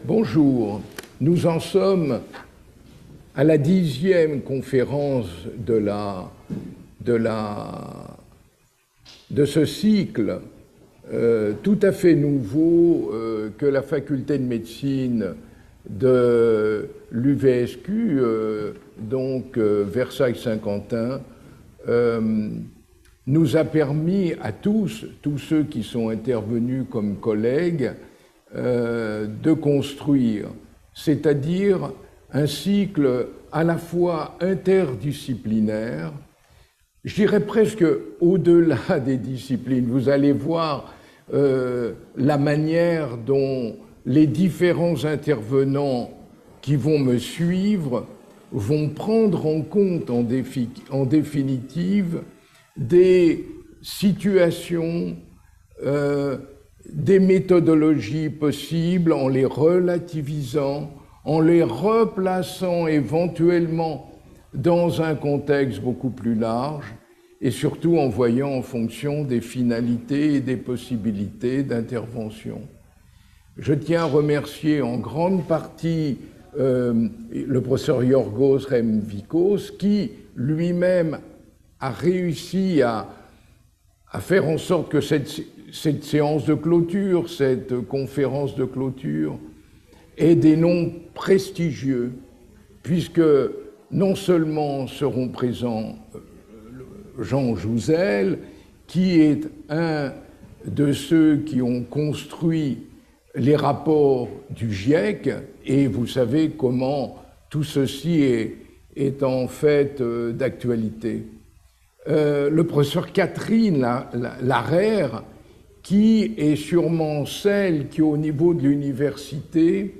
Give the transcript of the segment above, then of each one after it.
Bonjour, nous en sommes à la 10e conférence de ce cycle tout à fait nouveau que la faculté de médecine de l'UVSQ, Versailles-Saint-Quentin, nous a permis à tous ceux qui sont intervenus comme collègues, de construire, c'est-à-dire un cycle à la fois interdisciplinaire, je dirais presque au-delà des disciplines. Vous allez voir la manière dont les différents intervenants qui vont me suivre vont prendre en compte en définitive des situations, des méthodologies possibles en les relativisant, en les replaçant éventuellement dans un contexte beaucoup plus large et surtout en voyant en fonction des finalités et des possibilités d'intervention. Je tiens à remercier en grande partie le professeur Yorgos Remvikos qui lui-même a réussi à faire en sorte que cette séance de clôture, cette conférence de clôture, ait des noms prestigieux, puisque non seulement seront présents Jean Jouzel, qui est un de ceux qui ont construit les rapports du GIEC, et vous savez comment tout ceci est en fait d'actualité. Le professeur Catherine Larère, qui est sûrement celle qui, au niveau de l'université,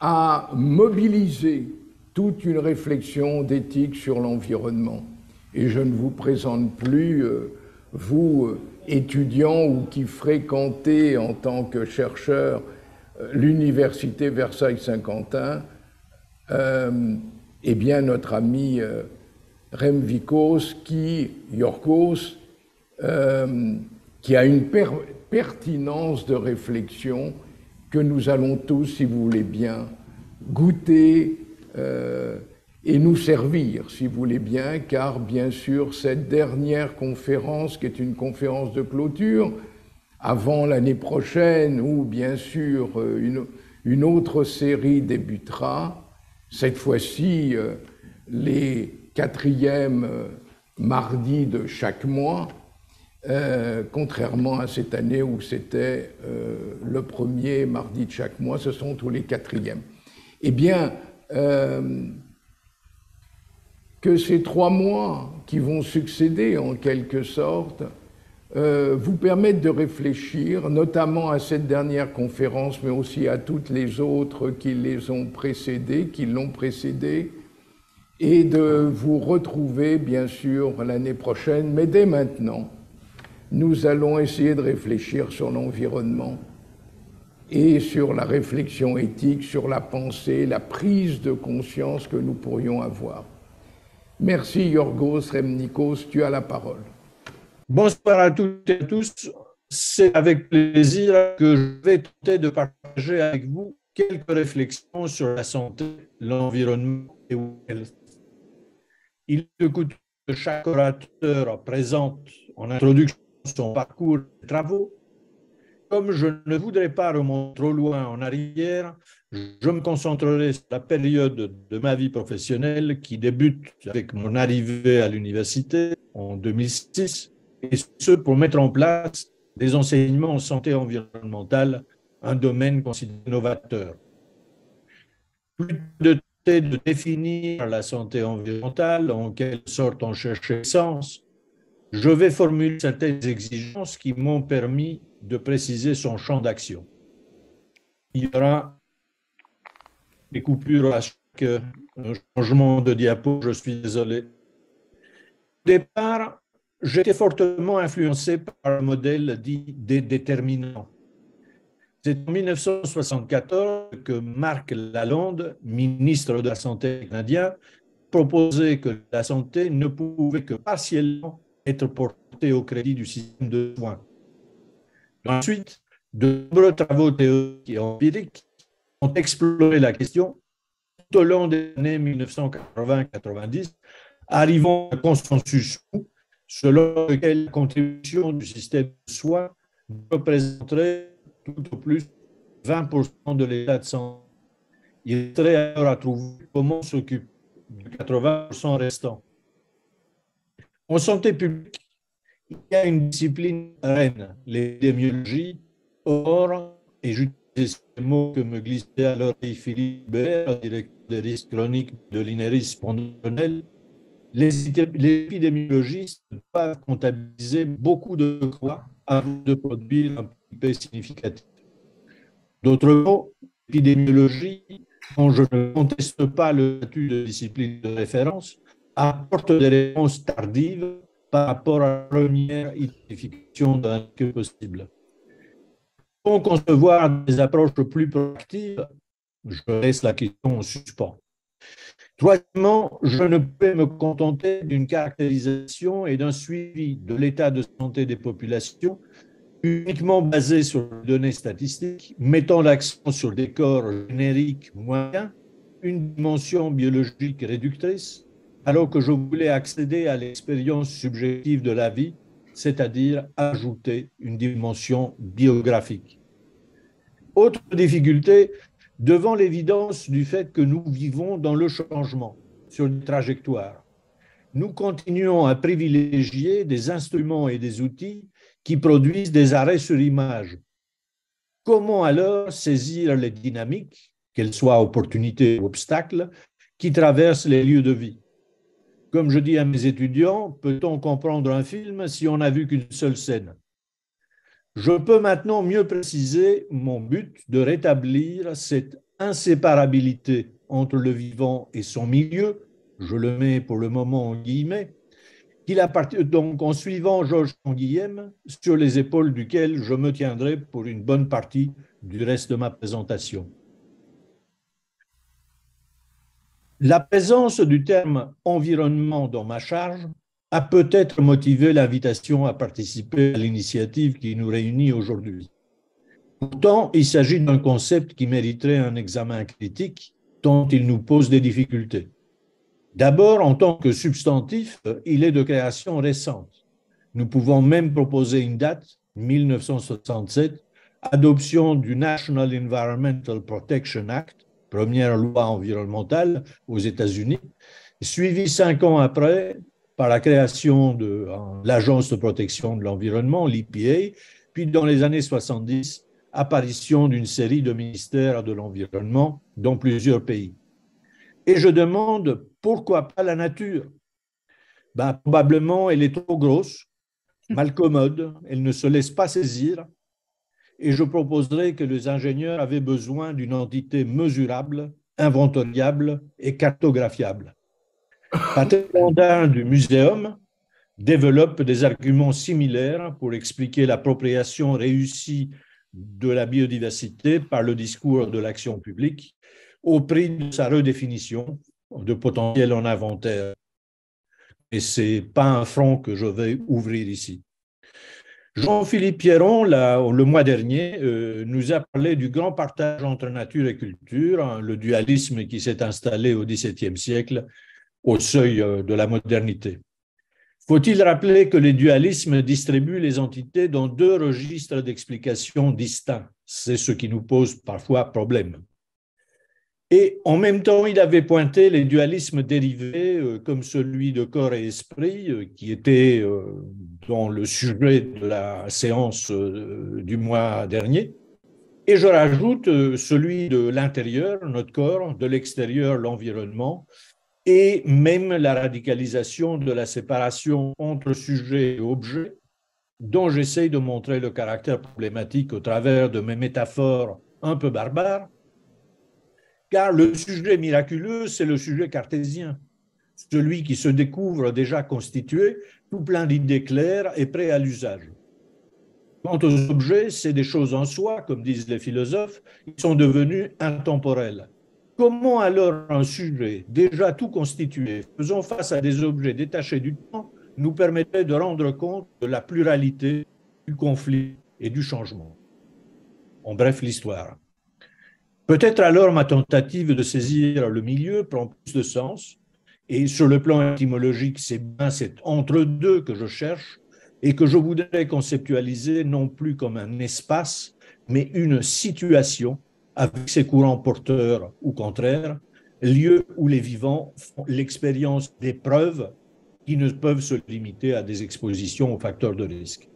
a mobilisé toute une réflexion d'éthique sur l'environnement. Et je ne vous présente plus, vous, étudiants ou qui fréquentez en tant que chercheur l'université Versailles-Saint-Quentin, eh bien notre ami Remvikos, Yorgos, qui a une pertinence de réflexion que nous allons tous, si vous voulez bien, goûter et nous servir, si vous voulez bien, car bien sûr, cette dernière conférence, qui est une conférence de clôture, avant l'année prochaine, où bien sûr une autre série débutera, cette fois-ci les 4e mardis de chaque mois, contrairement à cette année où c'était le 1er mardi de chaque mois, ce sont tous les 4e. Eh bien, que ces 3 mois qui vont succéder en quelque sorte vous permettent de réfléchir, notamment à cette dernière conférence, mais aussi à toutes les autres qui l'ont précédée, et de vous retrouver bien sûr l'année prochaine, mais dès maintenant, nous allons essayer de réfléchir sur l'environnement et sur la réflexion éthique, sur la pensée, la prise de conscience que nous pourrions avoir. Merci Yorgos Remvikos, tu as la parole. Bonsoir à toutes et à tous. C'est avec plaisir que je vais tenter de partager avec vous quelques réflexions sur la santé, l'environnement et le health. Il est coutume que chaque orateur présente en introduction son parcours et travaux. Comme je ne voudrais pas remonter trop loin en arrière, je me concentrerai sur la période de ma vie professionnelle qui débute avec mon arrivée à l'université en 2006, et ce pour mettre en place des enseignements en santé environnementale, un domaine considéré novateur. Plus de définir la santé environnementale, en quelle sorte en chercher le sens, je vais formuler certaines exigences qui m'ont permis de préciser son champ d'action. Il y aura des coupures à chaque changement de diapo, je suis désolé. Au départ, j'étais fortement influencé par le modèle dit des déterminants. C'est en 1974 que Marc Lalonde, ministre de la Santé canadien, proposait que la santé ne pouvait que partiellement être portée au crédit du système de soins. Ensuite, de nombreux travaux théoriques et empiriques ont exploré la question tout au long des années 1980-90, arrivant à un consensus selon lequel la contribution du système de soins représenterait tout au plus 20% de l'état de santé. Il serait alors à trouver comment s'occuper de 80% restants. En santé publique, il y a une discipline reine, l'épidémiologie. Or, et j'utilise ce mot que me glissait à l'oreille Philippe Béer, directeur des risques chroniques de l'INERIS Pondonnel, les épidémiologistes doivent comptabiliser beaucoup de cas avant de produire un PIB significatif. D'autres mots, l'épidémiologie, dont je ne conteste pas le statut de discipline de référence, apporte des réponses tardives par rapport à la première identification d'un risque possible. Pour concevoir des approches plus proactives, je laisse la question en suspens. Troisièmement, je ne peux me contenter d'une caractérisation et d'un suivi de l'état de santé des populations uniquement basé sur les données statistiques, mettant l'accent sur des corps génériques moyens, une dimension biologique réductrice, alors que je voulais accéder à l'expérience subjective de la vie, c'est-à-dire ajouter une dimension biographique. Autre difficulté, devant l'évidence du fait que nous vivons dans le changement sur une trajectoire, nous continuons à privilégier des instruments et des outils qui produisent des arrêts sur image. Comment alors saisir les dynamiques, qu'elles soient opportunités ou obstacles, qui traversent les lieux de vie? Comme je dis à mes étudiants, peut-on comprendre un film si on n'a vu qu'une seule scène? Je peux maintenant mieux préciser mon but de rétablir cette inséparabilité entre le vivant et son milieu, je le mets pour le moment en guillemets, qu'il appartient donc en suivant Georges Canguilhem, sur les épaules duquel je me tiendrai pour une bonne partie du reste de ma présentation. La présence du terme environnement dans ma charge a peut-être motivé l'invitation à participer à l'initiative qui nous réunit aujourd'hui. Pourtant, il s'agit d'un concept qui mériterait un examen critique, tant il nous pose des difficultés. D'abord, en tant que substantif, il est de création récente. Nous pouvons même proposer une date, 1967, adoption du National Environmental Protection Act, première loi environnementale aux États-Unis, suivie 5 ans après par la création de l'Agence de protection de l'environnement, l'EPA, puis dans les années 70, apparition d'une série de ministères de l'environnement dans plusieurs pays. Et je demande, pourquoi pas la nature? Probablement, elle est trop grosse, mal commode, elle ne se laisse pas saisir, et je proposerai que les ingénieurs avaient besoin d'une entité mesurable, inventoriable et cartographiable. Patrick Landin du Muséum développe des arguments similaires pour expliquer l'appropriation réussie de la biodiversité par le discours de l'action publique au prix de sa redéfinition de potentiel en inventaire. Et ce n'est pas un front que je vais ouvrir ici. Jean-Philippe Pierron, le mois dernier, nous a parlé du grand partage entre nature et culture, le dualisme qui s'est installé au XVIIe siècle au seuil de la modernité. Faut-il rappeler que les dualismes distribuent les entités dans 2 registres d'explication distincts? C'est ce qui nous pose parfois problème. Et en même temps, il avait pointé les dualismes dérivés comme celui de corps et esprit, qui était dans le sujet de la séance du mois dernier. Et je rajoute celui de l'intérieur, notre corps, de l'extérieur, l'environnement, et même la radicalisation de la séparation entre sujet et objet, dont j'essaye de montrer le caractère problématique au travers de mes métaphores un peu barbares, car le sujet miraculeux, c'est le sujet cartésien, celui qui se découvre déjà constitué, tout plein d'idées claires et prêt à l'usage. Quant aux objets, c'est des choses en soi, comme disent les philosophes, qui sont devenus intemporels. Comment alors un sujet déjà tout constitué, faisant face à des objets détachés du temps, nous permettrait de rendre compte de la pluralité, du conflit et du changement? En bref, l'histoire. Peut-être alors ma tentative de saisir le milieu prend plus de sens, et sur le plan étymologique, c'est bien cet entre-deux que je cherche et que je voudrais conceptualiser non plus comme un espace, mais une situation avec ses courants porteurs ou contraires, lieu où les vivants font l'expérience d'épreuves qui ne peuvent se limiter à des expositions aux facteurs de risque.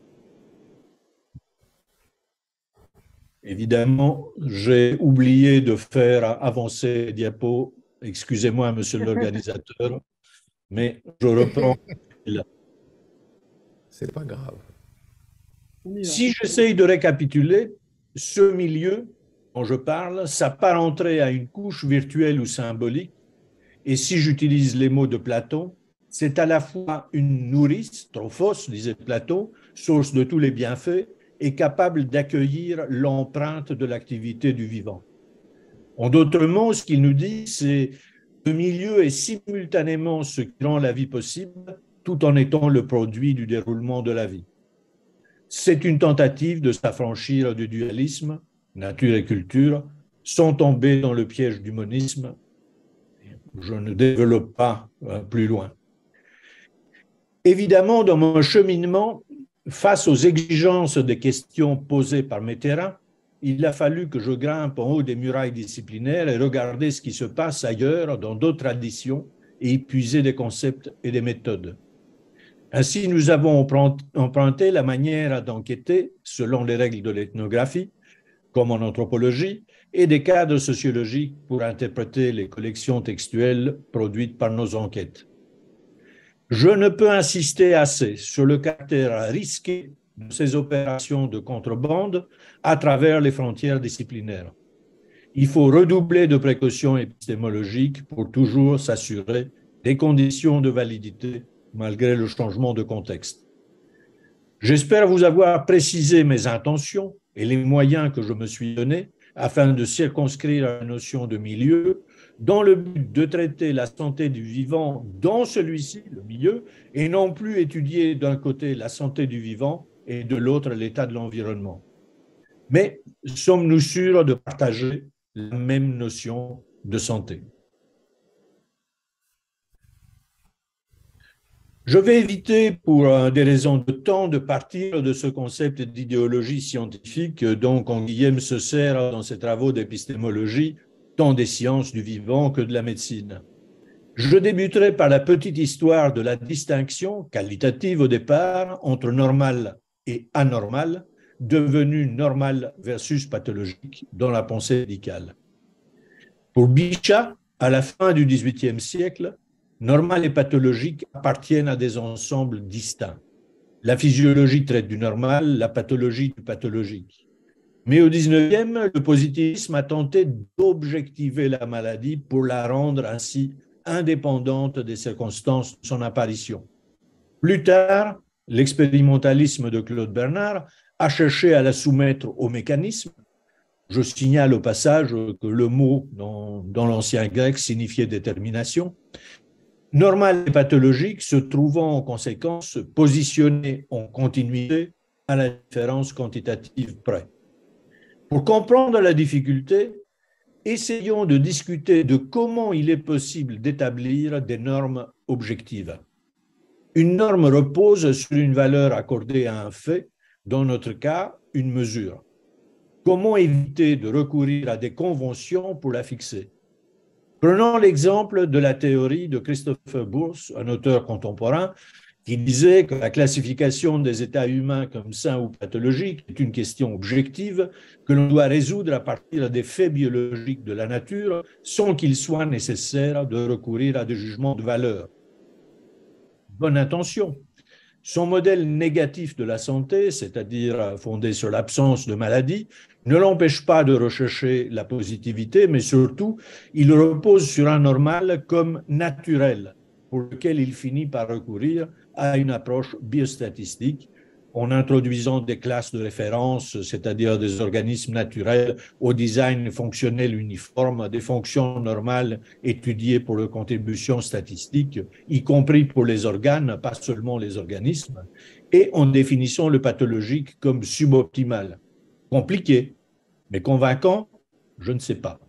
Évidemment, j'ai oublié de faire avancer les diapos. Excusez-moi, monsieur l'organisateur, mais je reprends. C'est pas grave. Si j'essaye de récapituler, ce milieu dont je parle s'apparenterait à une couche virtuelle ou symbolique, et si j'utilise les mots de Platon, c'est à la fois une nourrice, trophos, disait Platon, source de tous les bienfaits, et capable d'accueillir l'empreinte de l'activité du vivant. En d'autres mots, ce qu'il nous dit, c'est que le milieu est simultanément ce qui rend la vie possible, tout en étant le produit du déroulement de la vie. C'est une tentative de s'affranchir du dualisme, nature et culture, sans tomber dans le piège du monisme. Je ne développe pas plus loin. Évidemment, dans mon cheminement, face aux exigences des questions posées par mes terrains, il a fallu que je grimpe en haut des murailles disciplinaires et regarder ce qui se passe ailleurs, dans d'autres traditions, et épuiser des concepts et des méthodes. Ainsi, nous avons emprunté la manière d'enquêter selon les règles de l'ethnographie, comme en anthropologie, et des cadres sociologiques pour interpréter les collections textuelles produites par nos enquêtes. Je ne peux insister assez sur le caractère risqué de ces opérations de contrebande à travers les frontières disciplinaires. Il faut redoubler de précautions épistémologiques pour toujours s'assurer des conditions de validité malgré le changement de contexte. J'espère vous avoir précisé mes intentions et les moyens que je me suis donnés afin de circonscrire la notion de milieu dans le but de traiter la santé du vivant dans celui-ci, le milieu, et non plus étudier d'un côté la santé du vivant et de l'autre l'état de l'environnement. Mais sommes-nous sûrs de partager la même notion de santé? Je vais éviter, pour des raisons de temps, de partir de ce concept d'idéologie scientifique dont Canguilhem se sert dans ses travaux d'épistémologie, tant des sciences du vivant que de la médecine. Je débuterai par la petite histoire de la distinction, qualitative au départ, entre normal et anormal, devenu normal versus pathologique dans la pensée médicale. Pour Bichat, à la fin du XVIIIe siècle, normal et pathologique appartiennent à des ensembles distincts. La physiologie traite du normal, la pathologie du pathologique. Mais au XIXe, le positivisme a tenté d'objectiver la maladie pour la rendre ainsi indépendante des circonstances de son apparition. Plus tard, l'expérimentalisme de Claude Bernard a cherché à la soumettre au mécanisme. Je signale au passage que le mot dans l'ancien grec signifiait détermination. Normal et pathologique se trouvant en conséquence positionnés en continuité à la différence quantitative près. Pour comprendre la difficulté, essayons de discuter de comment il est possible d'établir des normes objectives. Une norme repose sur une valeur accordée à un fait, dans notre cas, une mesure. Comment éviter de recourir à des conventions pour la fixer? Prenons l'exemple de la théorie de Christopher Bourse, un auteur contemporain, qui disait que la classification des états humains comme sains ou pathologiques est une question objective que l'on doit résoudre à partir des faits biologiques de la nature sans qu'il soit nécessaire de recourir à des jugements de valeur. Bonne intention. Son modèle négatif de la santé, c'est-à-dire fondé sur l'absence de maladie, ne l'empêche pas de rechercher la positivité, mais surtout, il repose sur un normal comme naturel, pour lequel il finit par recourir à une approche biostatistique en introduisant des classes de référence, c'est-à-dire des organismes naturels au design fonctionnel uniforme, des fonctions normales étudiées pour leur contribution statistique, y compris pour les organes, pas seulement les organismes, et en définissant le pathologique comme suboptimal. Compliqué, mais convaincant, je ne sais pas.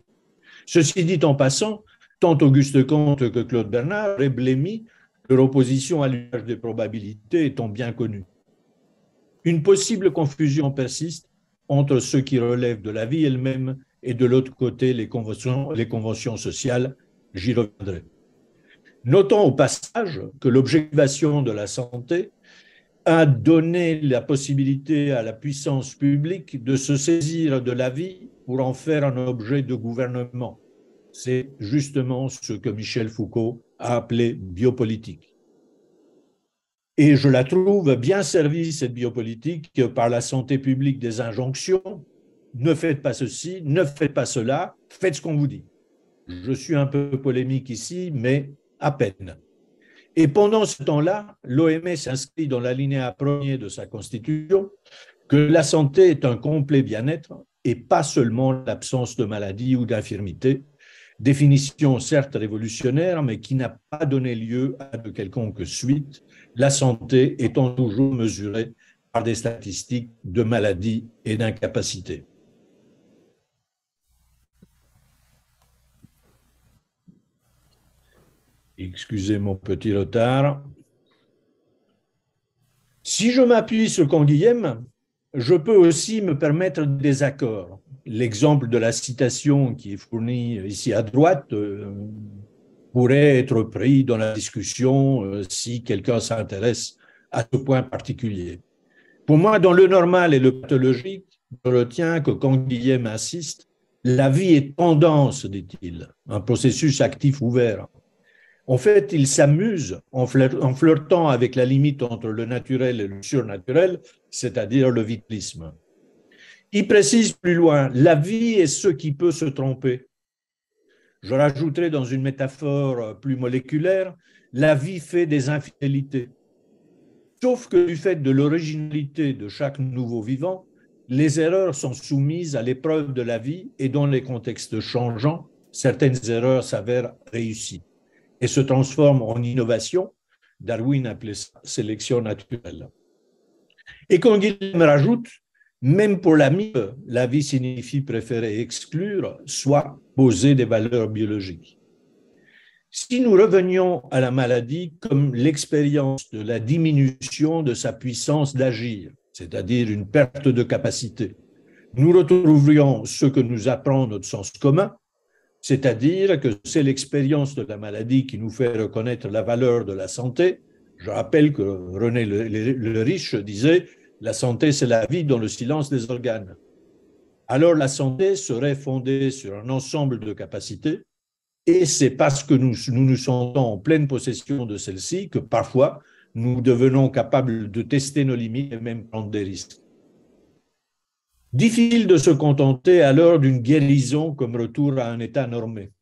Ceci dit en passant, tant Auguste Comte que Claude Bernard auraient blémi leur opposition à l'usage des probabilités étant bien connue. Une possible confusion persiste entre ce qui relève de la vie elle-même et de l'autre côté les conventions sociales. J'y reviendrai. Notons au passage que l'objectivation de la santé a donné la possibilité à la puissance publique de se saisir de la vie pour en faire un objet de gouvernement. C'est justement ce que Michel Foucault a appelé biopolitique. Et je la trouve bien servie, cette biopolitique, par la santé publique des injonctions. Ne faites pas ceci, ne faites pas cela, faites ce qu'on vous dit. Je suis un peu polémique ici, mais à peine. Et pendant ce temps-là, l'OMS inscrit dans l'alinéa premier de sa constitution que la santé est un complet bien-être et pas seulement l'absence de maladie ou d'infirmité, définition certes révolutionnaire, mais qui n'a pas donné lieu à de quelconque suite, la santé étant toujours mesurée par des statistiques de maladie et d'incapacité. Excusez mon petit retard. Si je m'appuie sur Canguilhem, je peux aussi me permettre des accords. L'exemple de la citation qui est fournie ici à droite pourrait être pris dans la discussion si quelqu'un s'intéresse à ce point particulier. Pour moi, dans le normal et le pathologique, je retiens que Canguilhem insiste, la vie est tendance, dit-il, un processus actif ouvert. En fait, il s'amuse en flirtant avec la limite entre le naturel et le surnaturel, c'est-à-dire le vitalisme. Il précise plus loin, la vie est ce qui peut se tromper. Je rajouterai dans une métaphore plus moléculaire, la vie fait des infidélités. Sauf que du fait de l'originalité de chaque nouveau vivant, les erreurs sont soumises à l'épreuve de la vie et dans les contextes changeants, certaines erreurs s'avèrent réussies et se transforment en innovation. Darwin appelait ça sélection naturelle. Et Canguilhem rajoute, même pour l'ami, la vie signifie préférer exclure, soit poser des valeurs biologiques. Si nous revenions à la maladie comme l'expérience de la diminution de sa puissance d'agir, c'est-à-dire une perte de capacité, nous retrouverions ce que nous apprend notre sens commun, c'est-à-dire que c'est l'expérience de la maladie qui nous fait reconnaître la valeur de la santé. Je rappelle que René le Riche disait « La santé, c'est la vie dans le silence des organes ». Alors la santé serait fondée sur un ensemble de capacités et c'est parce que nous nous sentons en pleine possession de celles-ci que parfois nous devenons capables de tester nos limites et même prendre des risques. Difficile de se contenter alors d'une guérison comme retour à un état normé.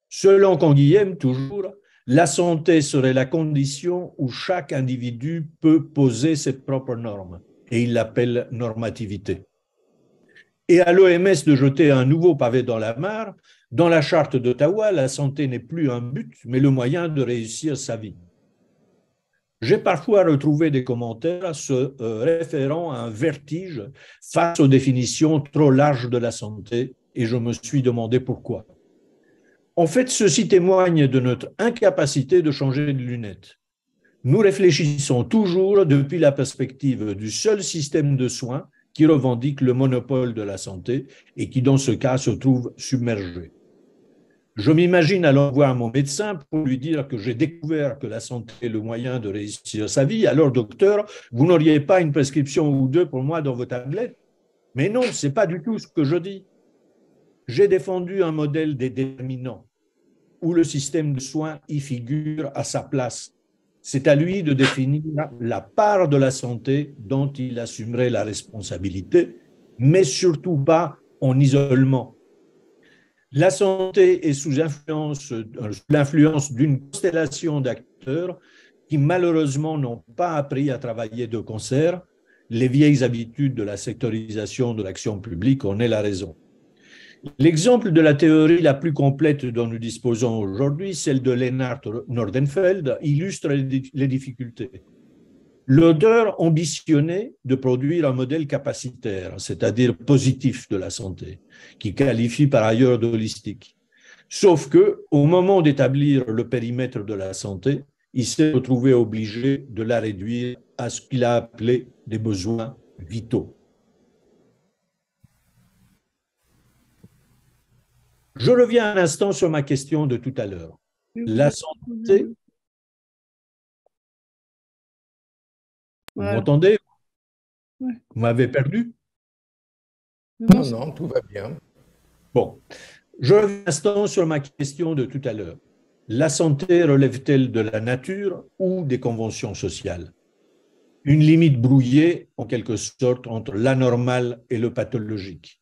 Selon Canguilhem, toujours, la santé serait la condition où chaque individu peut poser ses propres normes, et il l'appelle normativité. Et à l'OMS de jeter un nouveau pavé dans la mare, dans la charte d'Ottawa, la santé n'est plus un but, mais le moyen de réussir sa vie. J'ai parfois retrouvé des commentaires se référant à un vertige face aux définitions trop larges de la santé et je me suis demandé pourquoi. En fait, ceci témoigne de notre incapacité de changer de lunettes. Nous réfléchissons toujours depuis la perspective du seul système de soins qui revendique le monopole de la santé et qui, dans ce cas, se trouve submergé. Je m'imagine alors voir mon médecin pour lui dire que j'ai découvert que la santé est le moyen de réussir sa vie. Alors, docteur, vous n'auriez pas une prescription ou deux pour moi dans vos tablettes? Mais non, ce n'est pas du tout ce que je dis. J'ai défendu un modèle des déterminants où le système de soins y figure à sa place. C'est à lui de définir la part de la santé dont il assumerait la responsabilité, mais surtout pas en isolement. La santé est sous l'influence d'une constellation d'acteurs qui malheureusement n'ont pas appris à travailler de concert. Les vieilles habitudes de la sectorisation de l'action publique en est la raison. L'exemple de la théorie la plus complète dont nous disposons aujourd'hui, celle de Lennart Nordenfeld, illustre les difficultés. L'auteur ambitionnait de produire un modèle capacitaire, c'est-à-dire positif de la santé, qui qualifie par ailleurs d'holistique. Sauf que, au moment d'établir le périmètre de la santé, il s'est retrouvé obligé de la réduire à ce qu'il a appelé des besoins vitaux. Je reviens un instant sur ma question de tout à l'heure. La santé, vous m'entendez? Vous m'avez perdu? Non, non, tout va bien. Bon, je reviens un instant sur ma question de tout à l'heure. La santé relève-t-elle de la nature ou des conventions sociales? Une limite brouillée, en quelque sorte, entre l'anormal et le pathologique.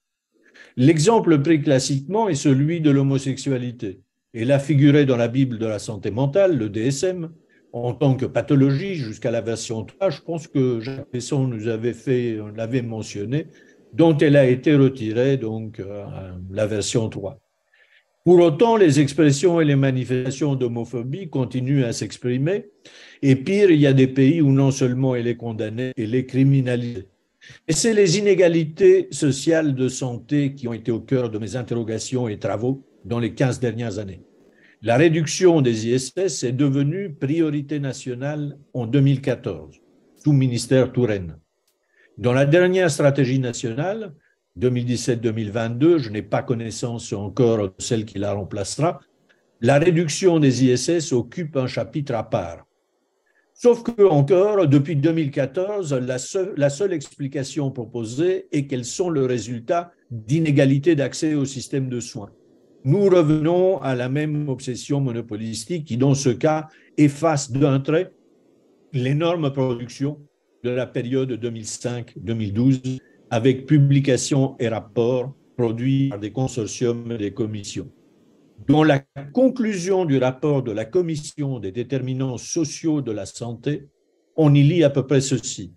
L'exemple pris classiquement est celui de l'homosexualité. Elle a figuré dans la Bible de la santé mentale, le DSM, en tant que pathologie jusqu'à la version 3. Je pense que Jacques Besson l'avait mentionné, dont elle a été retirée, donc la version 3. Pour autant, les expressions et les manifestations d'homophobie continuent à s'exprimer. Et pire, il y a des pays où non seulement elle est condamnée, elle est criminalisée. Et c'est les inégalités sociales de santé qui ont été au cœur de mes interrogations et travaux dans les 15 dernières années. La réduction des ISS est devenue priorité nationale en 2014, sous ministère Touraine. Dans la dernière stratégie nationale, 2017-2022, je n'ai pas connaissance encore de celle qui la remplacera, la réduction des ISS occupe un chapitre à part. Sauf que, encore, depuis 2014, la seule explication proposée est qu'elles sont le résultat d'inégalités d'accès au système de soins. Nous revenons à la même obsession monopolistique qui, dans ce cas, efface d'un trait l'énorme production de la période 2005-2012 avec publications et rapports produits par des consortiums et des commissions. Dans la conclusion du rapport de la Commission des déterminants sociaux de la santé, on y lit à peu près ceci.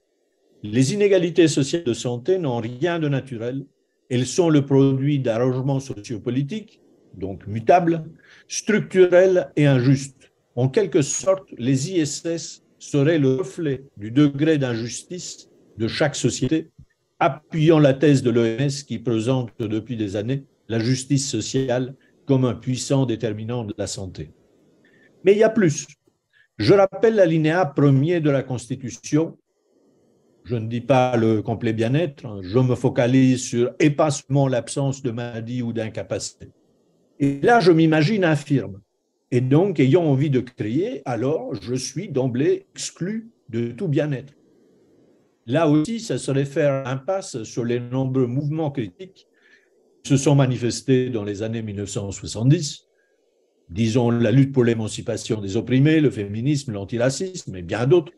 Les inégalités sociales de santé n'ont rien de naturel. Elles sont le produit d'arrangements sociopolitiques, donc mutables, structurels et injustes. En quelque sorte, les ISS seraient le reflet du degré d'injustice de chaque société, appuyant la thèse de l'OMS qui présente depuis des années la justice sociale comme un puissant déterminant de la santé. Mais il y a plus. Je rappelle l'alinéa premier de la Constitution. Je ne dis pas le complet bien-être, je me focalise sur et pas seulement l'absence de maladie ou d'incapacité. Et là, je m'imagine infirme. Et donc, ayant envie de crier, alors je suis d'emblée exclu de tout bien-être. Là aussi, ça serait faire impasse sur les nombreux mouvements critiques qui se sont manifestés dans les années 1970, disons la lutte pour l'émancipation des opprimés, le féminisme, l'antiracisme et bien d'autres.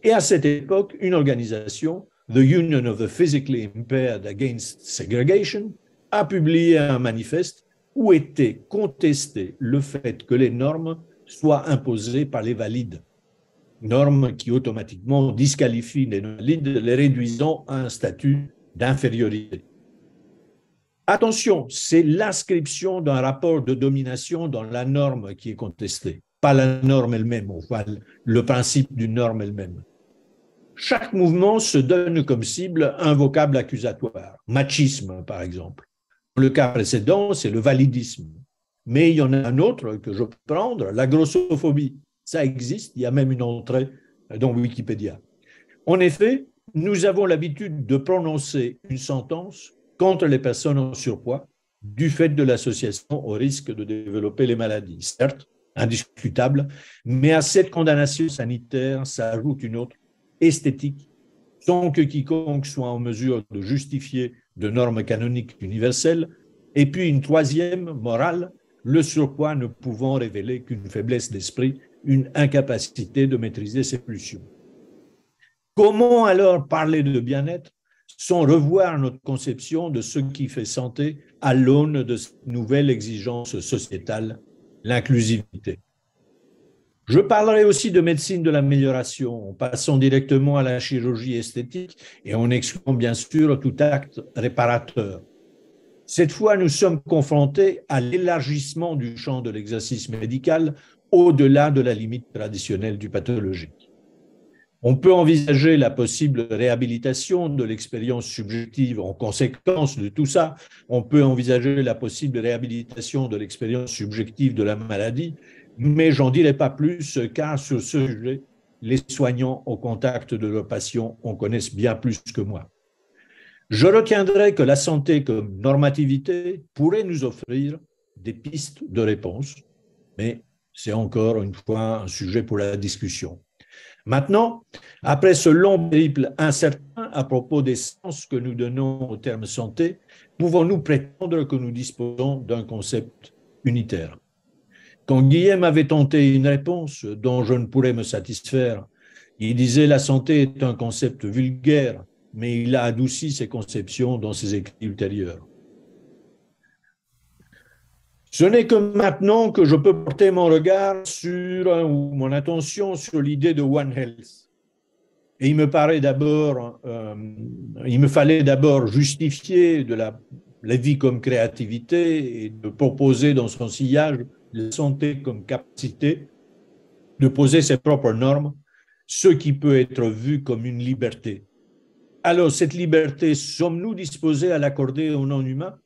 Et à cette époque, une organisation, The Union of the Physically Impaired Against Segregation, a publié un manifeste où était contesté le fait que les normes soient imposées par les valides. Normes qui automatiquement disqualifient les non-valides, les réduisant à un statut d'infériorité. Attention, c'est l'inscription d'un rapport de domination dans la norme qui est contestée, pas la norme elle-même, enfin le principe d'une norme elle-même. Chaque mouvement se donne comme cible un vocable accusatoire, machisme par exemple. Dans le cas précédent, c'est le validisme. Mais il y en a un autre que je peux prendre, la grossophobie. Ça existe, il y a même une entrée dans Wikipédia. En effet, nous avons l'habitude de prononcer une sentence contre les personnes en surpoids du fait de l'association au risque de développer les maladies. Certes, indiscutable, mais à cette condamnation sanitaire s'ajoute une autre, esthétique, sans que quiconque soit en mesure de justifier de normes canoniques universelles, et puis une troisième, morale, le surpoids ne pouvant révéler qu'une faiblesse d'esprit, une incapacité de maîtriser ses pulsions. Comment alors parler de bien-être sans revoir notre conception de ce qui fait santé à l'aune de cette nouvelle exigence sociétale, l'inclusivité? Je parlerai aussi de médecine de l'amélioration, en passant directement à la chirurgie esthétique et en excluant bien sûr tout acte réparateur. Cette fois, nous sommes confrontés à l'élargissement du champ de l'exercice médical au-delà de la limite traditionnelle du pathologique. On peut envisager la possible réhabilitation de l'expérience subjective en conséquence de tout ça. On peut envisager la possible réhabilitation de l'expérience subjective de la maladie, mais j'en dirai pas plus car sur ce sujet, les soignants au contact de leurs patients en connaissent bien plus que moi. Je retiendrai que la santé comme normativité pourrait nous offrir des pistes de réponse, mais c'est encore une fois un sujet pour la discussion. Maintenant, après ce long périple incertain à propos des sens que nous donnons au terme santé, pouvons-nous prétendre que nous disposons d'un concept unitaire? Quand Guillaume avait tenté une réponse dont je ne pourrais me satisfaire, il disait la santé est un concept vulgaire, mais il a adouci ses conceptions dans ses écrits ultérieurs. Ce n'est que maintenant que je peux porter mon regard sur, ou mon attention sur l'idée de One Health. Et il me fallait d'abord justifier de la vie comme créativité et de proposer dans son sillage la santé comme capacité de poser ses propres normes, ce qui peut être vu comme une liberté. Alors, cette liberté, sommes-nous disposés à l'accorder aux non-humains?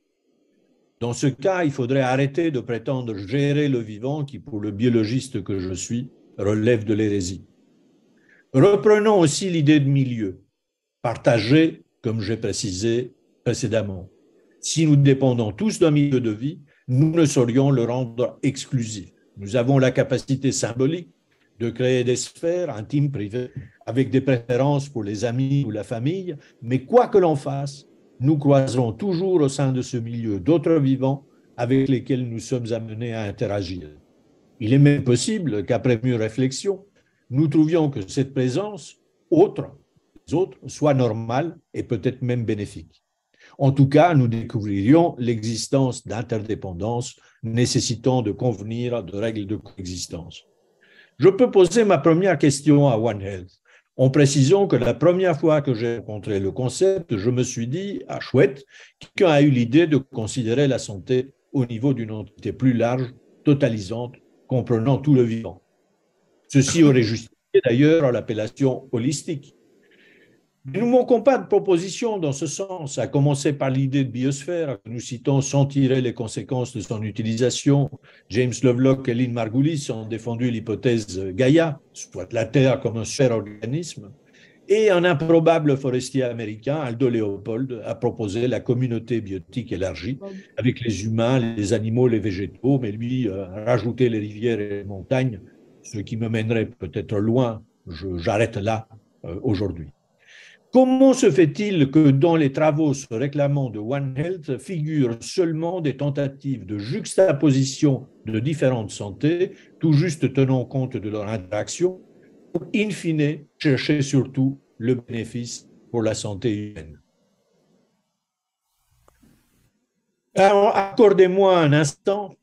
Dans ce cas, il faudrait arrêter de prétendre gérer le vivant qui, pour le biologiste que je suis, relève de l'hérésie. Reprenons aussi l'idée de milieu, partagée, comme j'ai précisé précédemment. Si nous dépendons tous d'un milieu de vie, nous ne saurions le rendre exclusif. Nous avons la capacité symbolique de créer des sphères intimes, privées, avec des préférences pour les amis ou la famille, mais quoi que l'on fasse, nous croiserons toujours au sein de ce milieu d'autres vivants avec lesquels nous sommes amenés à interagir. Il est même possible qu'après mûre réflexion, nous trouvions que cette présence autre, les autres, soit normale et peut-être même bénéfique. En tout cas, nous découvririons l'existence d'interdépendances nécessitant de convenir de règles de coexistence. Je peux poser ma première question à One Health, en précisant que la première fois que j'ai rencontré le concept, je me suis dit, ah chouette, quelqu'un a eu l'idée de considérer la santé au niveau d'une entité plus large, totalisante, comprenant tout le vivant. Ceci aurait justifié d'ailleurs l'appellation holistique. Nous ne manquons pas de propositions dans ce sens, à commencer par l'idée de biosphère, que nous citons sans tirer les conséquences de son utilisation. James Lovelock et Lynn Margulis ont défendu l'hypothèse Gaïa, soit la Terre comme un super-organisme, et un improbable forestier américain, Aldo Leopold, a proposé la communauté biotique élargie, avec les humains, les animaux, les végétaux, mais lui a rajouté les rivières et les montagnes, ce qui me mènerait peut-être loin, j'arrête là aujourd'hui. Comment se fait-il que dans les travaux se réclamant de One Health figurent seulement des tentatives de juxtaposition de différentes santé, tout juste tenant compte de leur interaction, pour in fine chercher surtout le bénéfice pour la santé humaine? Alors, accordez-moi un instant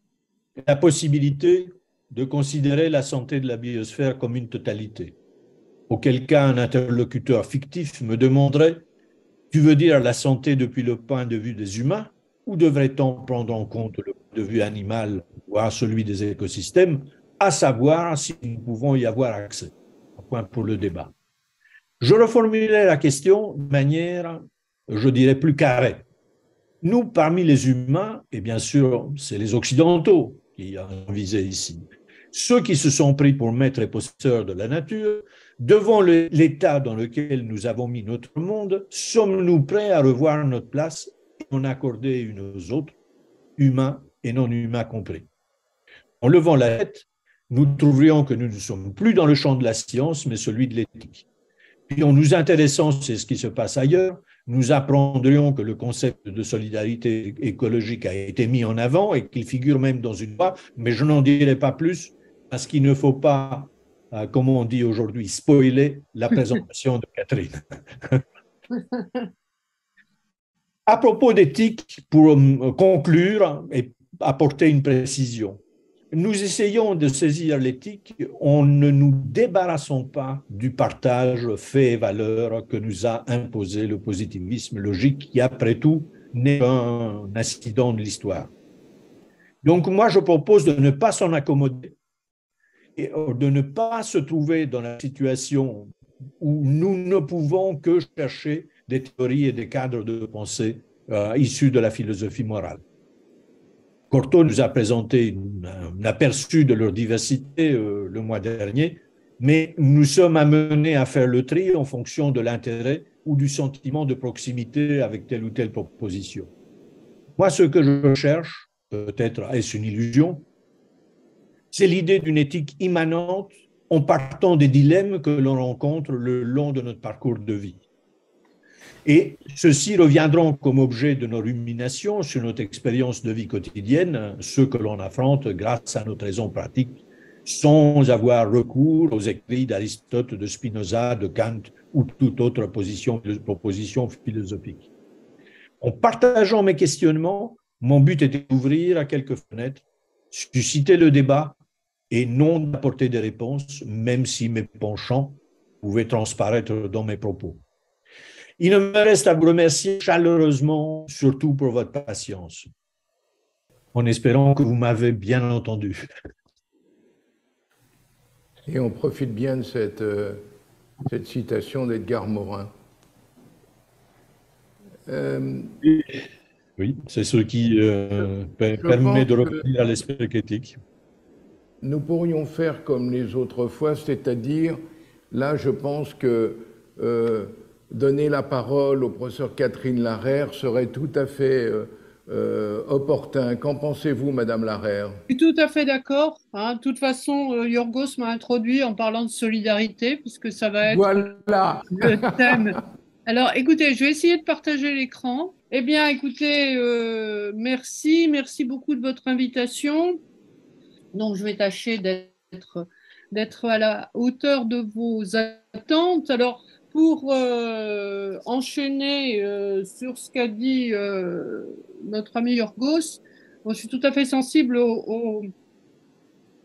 la possibilité de considérer la santé de la biosphère comme une totalité. Auquel cas un interlocuteur fictif me demanderait « Tu veux dire la santé depuis le point de vue des humains ou devrait-on prendre en compte le point de vue animal, voire celui des écosystèmes, à savoir si nous pouvons y avoir accès ?» Un point pour le débat. Je reformulerai la question de manière, je dirais, plus carrée. Nous, parmi les humains, et bien sûr, c'est les Occidentaux qui ont visé ici, ceux qui se sont pris pour maîtres et possesseurs de la nature, devant l'état dans lequel nous avons mis notre monde, sommes-nous prêts à revoir notre place et en accorder une aux autres, humains et non humains compris? En levant la tête, nous trouverions que nous ne sommes plus dans le champ de la science, mais celui de l'éthique. Puis en nous intéressant à ce qui se passe ailleurs, nous apprendrions que le concept de solidarité écologique a été mis en avant et qu'il figure même dans une loi, mais je n'en dirai pas plus parce qu'il ne faut pas, comme on dit aujourd'hui, spoiler la présentation de Catherine. À propos d'éthique, pour conclure et apporter une précision, nous essayons de saisir l'éthique en ne nous débarrassons pas du partage fait et valeur que nous a imposé le positivisme logique qui, après tout, n'est qu'un incident de l'histoire. Donc, moi, je propose de ne pas s'en accommoder et de ne pas se trouver dans la situation où nous ne pouvons que chercher des théories et des cadres de pensée issus de la philosophie morale. Cortot nous a présenté un aperçu de leur diversité le mois dernier, mais nous sommes amenés à faire le tri en fonction de l'intérêt ou du sentiment de proximité avec telle ou telle proposition. Moi, ce que je cherche, peut-être est-ce une illusion, c'est l'idée d'une éthique immanente en partant des dilemmes que l'on rencontre le long de notre parcours de vie. Et ceux-ci reviendront comme objet de nos ruminations sur notre expérience de vie quotidienne, ceux que l'on affronte grâce à notre raison pratique, sans avoir recours aux écrits d'Aristote, de Spinoza, de Kant ou toute autre proposition philosophique. En partageant mes questionnements, mon but était d'ouvrir à quelques fenêtres, susciter le débat et non d'apporter des réponses, même si mes penchants pouvaient transparaître dans mes propos. Il ne me reste à vous remercier chaleureusement, surtout pour votre patience, en espérant que vous m'avez bien entendu. Et on profite bien de cette citation d'Edgar Morin. Oui, c'est ce qui permet de revenir à l'esprit critique. Nous pourrions faire comme les autres fois, c'est-à-dire, là, je pense que donner la parole au professeur Catherine Larère serait tout à fait opportun. Qu'en pensez-vous, Madame Larère? Je suis tout à fait d'accord. De toute façon, Yorgos m'a introduit en parlant de solidarité, puisque ça va être voilà le thème. Alors, écoutez, je vais essayer de partager l'écran. Eh bien, écoutez, merci beaucoup de votre invitation. Donc, je vais tâcher d'être à la hauteur de vos attentes. Alors, pour enchaîner sur ce qu'a dit notre ami Yorgos, bon, je suis tout à fait sensible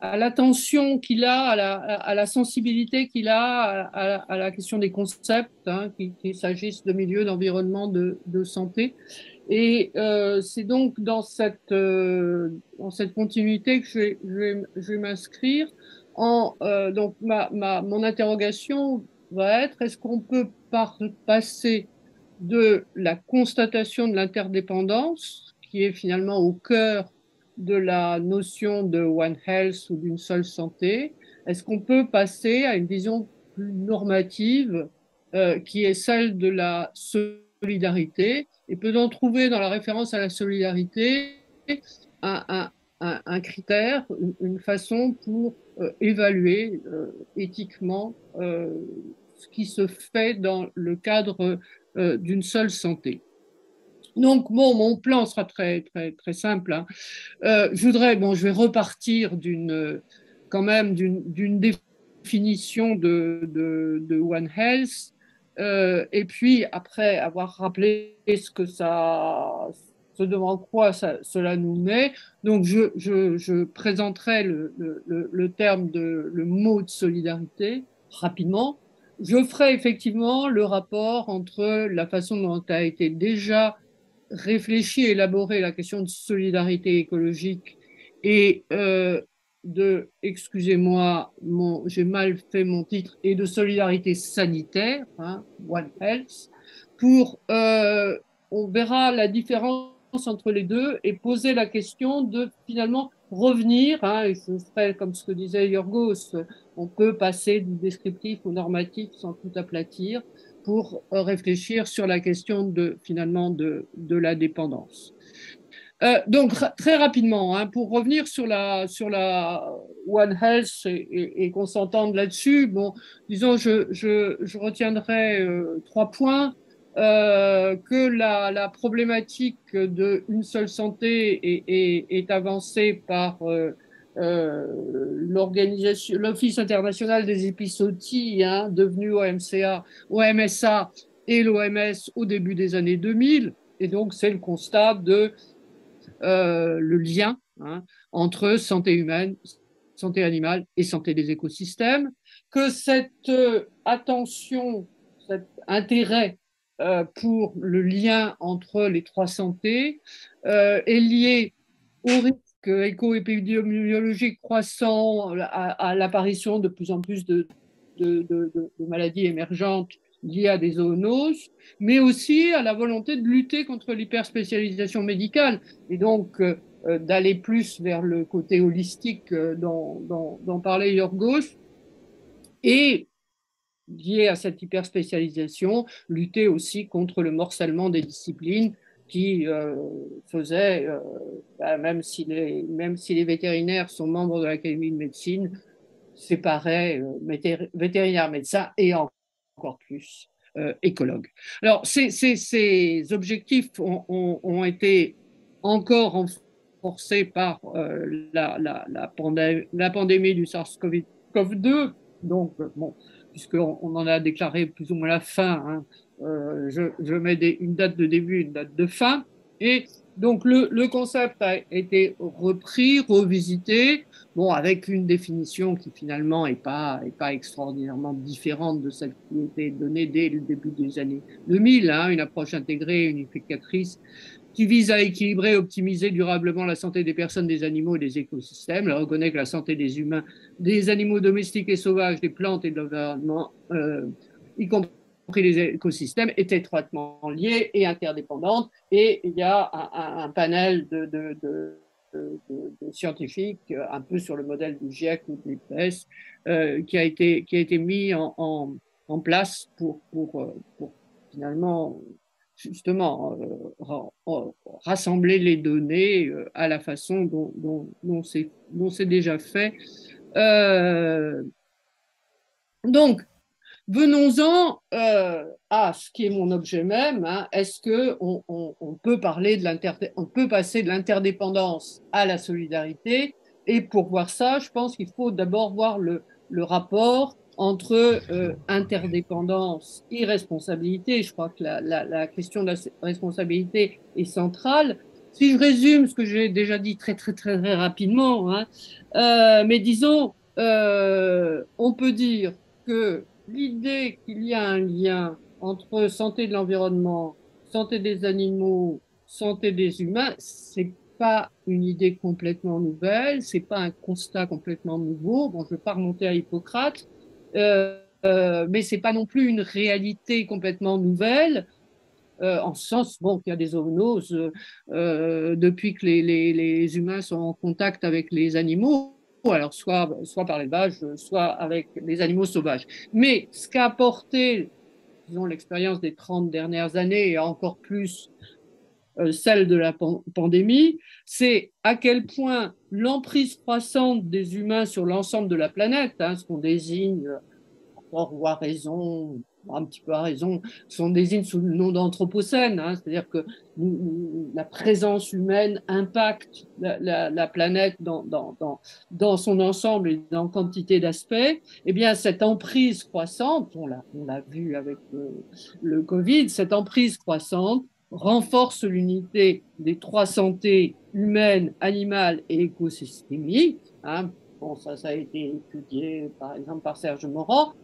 à l'attention qu'il a, à la sensibilité qu'il a à la question des concepts, qu'il s'agisse de milieu, d'environnement, de santé. Et c'est donc dans cette continuité que je vais m'inscrire. Donc mon interrogation va être: est-ce qu'on peut passer de la constatation de l'interdépendance, qui est finalement au cœur de la notion de One Health ou d'une seule santé, est-ce qu'on peut passer à une vision plus normative qui est celle de la solidarité, et peut-on trouver dans la référence à la solidarité un critère, une façon pour évaluer éthiquement ce qui se fait dans le cadre d'une seule santé. Donc, bon, mon plan sera très simple. Je vais repartir quand même d'une définition de One Health, et puis après avoir rappelé ce devant quoi cela nous met. Donc, je présenterai le mot de solidarité rapidement. Je ferai effectivement le rapport entre la façon dont a été déjà réfléchi et élaboré la question de solidarité écologique et excusez-moi, j'ai mal fait mon titre, et de solidarité sanitaire, One Health, on verra la différence entre les deux et poser la question de finalement revenir, et ce serait comme ce que disait Yorgos, on peut passer du descriptif au normatif sans tout aplatir, pour réfléchir sur la question finalement de la dépendance. Donc très rapidement, pour revenir sur la One Health et qu'on s'entende là-dessus, bon, disons, je retiendrai 3 points. Que la problématique d'une seule santé est avancée par l'Office international des épizooties, devenu OMSA et l'OMS au début des années 2000. Et donc, c'est le constat de le lien entre santé humaine, santé animale et santé des écosystèmes, que cette attention, cet intérêt pour le lien entre les 3 santés est lié au risque éco-épidémiologique croissant, à l'apparition de plus en plus de de maladies émergentes liées à des zoonoses, mais aussi à la volonté de lutter contre l'hyperspécialisation médicale et donc d'aller plus vers le côté holistique dont parlait Yorgos, et lié à cette hyperspécialisation, lutter aussi contre le morcellement des disciplines qui faisait, même si les vétérinaires sont membres de l'Académie de médecine, séparait vétérinaires, médecins et encore plus écologues. Alors, ces objectifs ont été encore renforcés par la pandémie du SARS-CoV-2. Donc, bon, puisqu'on en a déclaré plus ou moins la fin, hein, je mets une date de début, une date de fin. Et donc, le concept a été repris, revisité, bon, avec une définition qui finalement n'est pas extraordinairement différente de celle qui était donnée dès le début des années 2000, hein, une approche intégrée, unificatrice, qui vise à équilibrer et optimiser durablement la santé des personnes, des animaux et des écosystèmes. Elle reconnaît que la santé des humains, des animaux domestiques et sauvages, des plantes et de l'environnement, y compris les écosystèmes, est étroitement liée et interdépendante. Et il y a un panel de scientifiques, un peu sur le modèle du GIEC ou de l'IPBES, qui a été mis en place pour finalement justement rassembler les données à la façon dont c'est déjà fait. Donc, venons-en à ce qui est mon objet même. Hein. Est-ce qu'on peut on peut passer de l'interdépendance à la solidarité? Et pour voir ça, je pense qu'il faut d'abord voir le rapport entre interdépendance et responsabilité. Je crois que la question de la responsabilité est centrale. Si je résume ce que j'ai déjà dit très, très, très, très rapidement, hein, mais disons, on peut dire que l'idée qu'il y a un lien entre santé de l'environnement, santé des animaux, santé des humains, c'est pas une idée complètement nouvelle, c'est pas un constat complètement nouveau. Bon, je ne vais pas remonter à Hippocrate, mais c'est pas non plus une réalité complètement nouvelle. En ce sens, bon, qu'il y a des zoonoses depuis que les humains sont en contact avec les animaux, alors soit par l'élevage, soit avec les animaux sauvages. Mais ce qu'a apporté, disons, l'expérience des 30 dernières années et encore plus celle de la pandémie, c'est à quel point l'emprise croissante des humains sur l'ensemble de la planète, hein, ce qu'on désigne, ou à raison, un petit peu à raison, on désigne sous le nom d'anthropocène, hein, c'est-à-dire que la présence humaine impacte la planète dans son ensemble et dans quantité d'aspects. Eh bien, cette emprise croissante, on l'a vu avec le Covid, cette emprise croissante renforce l'unité des trois santés humaines, animales et écosystémiques. Hein. Bon, ça a été étudié, par exemple, par Serge Morand.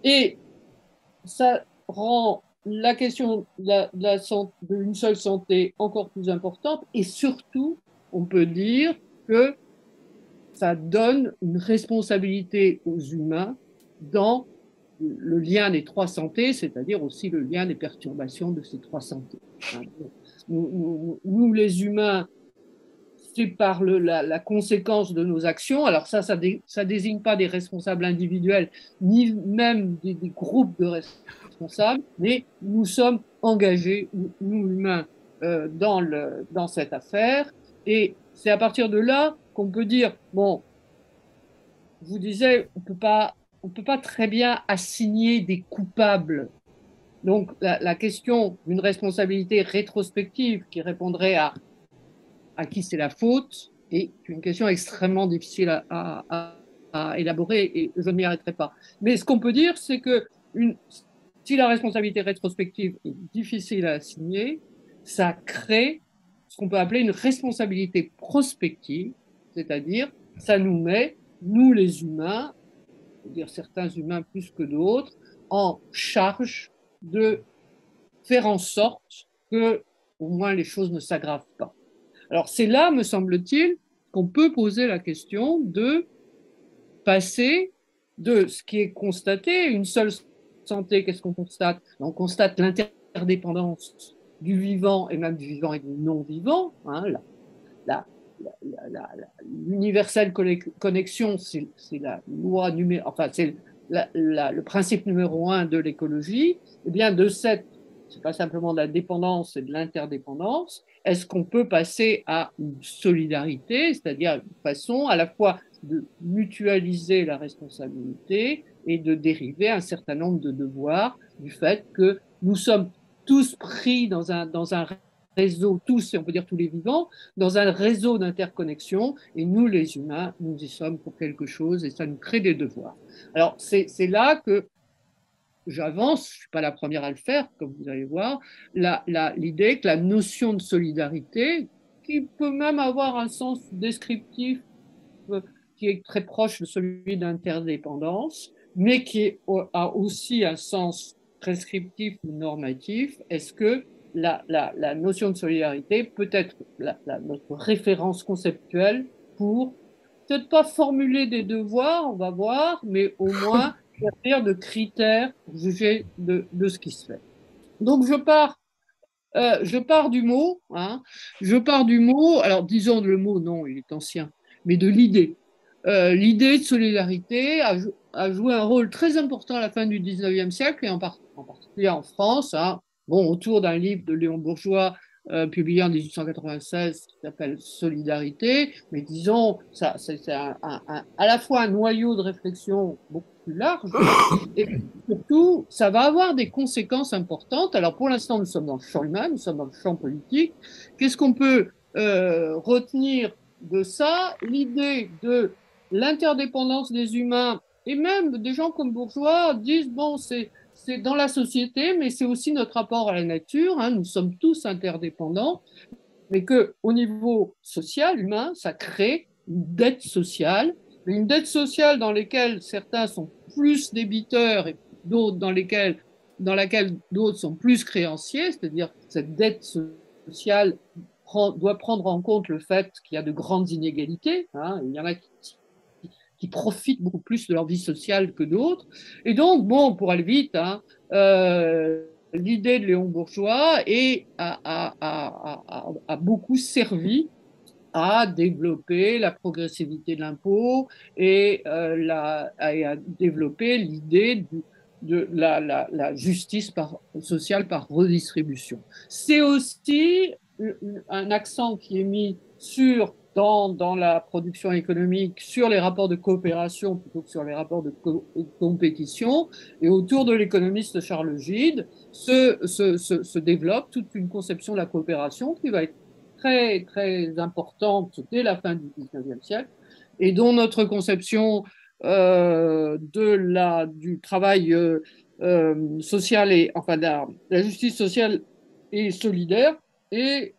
Et ça rend la question d'une seule santé encore plus importante. Et surtout, on peut dire que ça donne une responsabilité aux humains dans le lien des trois santé, c'est-à-dire aussi le lien des perturbations de ces trois santé. Nous les humains, c'est par la conséquence de nos actions. Alors ça désigne pas des responsables individuels, ni même des groupes de responsables, mais nous sommes engagés, nous humains, dans cette affaire. Et c'est à partir de là qu'on peut dire, bon, je vous disais, on peut pas très bien assigner des coupables. Donc la question d'une responsabilité rétrospective qui répondrait à qui c'est la faute est une question extrêmement difficile à élaborer et je ne m'y arrêterai pas. Mais ce qu'on peut dire, c'est que si la responsabilité rétrospective est difficile à assigner, ça crée ce qu'on peut appeler une responsabilité prospective, c'est-à-dire ça nous met, nous les humains, c'est-à-dire certains humains plus que d'autres, en charge de faire en sorte que au moins les choses ne s'aggravent pas. Alors c'est là, me semble-t-il, qu'on peut poser la question de passer de ce qui est constaté. Une seule santé, qu'est-ce qu'on constate? On constate l'interdépendance du vivant et même du vivant et du non-vivant. Hein, l'universelle connexion, c'est la loi numéro, enfin c'est le principe numéro un de l'écologie. Et bien de cette, c'est pas simplement de la dépendance et de l'interdépendance. Est-ce qu'on peut passer à une solidarité, c'est-à-dire une façon à la fois de mutualiser la responsabilité et de dériver un certain nombre de devoirs du fait que nous sommes tous pris dans un réseau, tous, et on peut dire tous les vivants, dans un réseau d'interconnexion, et nous, les humains, nous y sommes pour quelque chose, et ça nous crée des devoirs. Alors, c'est là que j'avance, je ne suis pas la première à le faire, comme vous allez voir, l'idée que la notion de solidarité, qui peut même avoir un sens descriptif qui est très proche de celui d'interdépendance, mais qui a aussi un sens prescriptif ou normatif, est-ce que la notion de solidarité peut être notre référence conceptuelle pour peut-être pas formuler des devoirs, on va voir, mais au moins servir de critères pour juger de ce qui se fait. Donc je pars du mot, hein, je pars du mot, alors disons le mot, non, il est ancien, mais de l'idée. L'idée de solidarité a joué un rôle très important à la fin du 19e siècle, et en particulier en France, hein, bon, autour d'un livre de Léon Bourgeois publié en 1896 qui s'appelle Solidarité, mais disons, ça, c'est à la fois un noyau de réflexion beaucoup plus large, et surtout, ça va avoir des conséquences importantes. Alors pour l'instant, nous sommes dans le champ humain, nous sommes dans le champ politique. Qu'est-ce qu'on peut retenir de ça? L'idée de l'interdépendance des humains, et même des gens comme Bourgeois disent, bon, c'est dans la société, mais c'est aussi notre rapport à la nature, hein, nous sommes tous interdépendants, mais qu'au niveau social, humain, ça crée une dette sociale, une dette sociale dans laquelle certains sont plus débiteurs et d'autres dans laquelle d'autres sont plus créanciers, c'est-à-dire cette dette sociale doit prendre en compte le fait qu'il y a de grandes inégalités, hein, il y en a qui profitent beaucoup plus de leur vie sociale que d'autres. Et donc, bon, pour aller vite, hein, l'idée de Léon Bourgeois a beaucoup servi à développer la progressivité de l'impôt et à développer l'idée de la justice sociale par redistribution. C'est aussi un accent qui est mis dans la production économique sur les rapports de coopération plutôt que sur les rapports de compétition. Et autour de l'économiste Charles Gide se développe toute une conception de la coopération qui va être très, très importante dès la fin du 19e siècle et dont notre conception du travail social et enfin de la justice sociale et solidaire et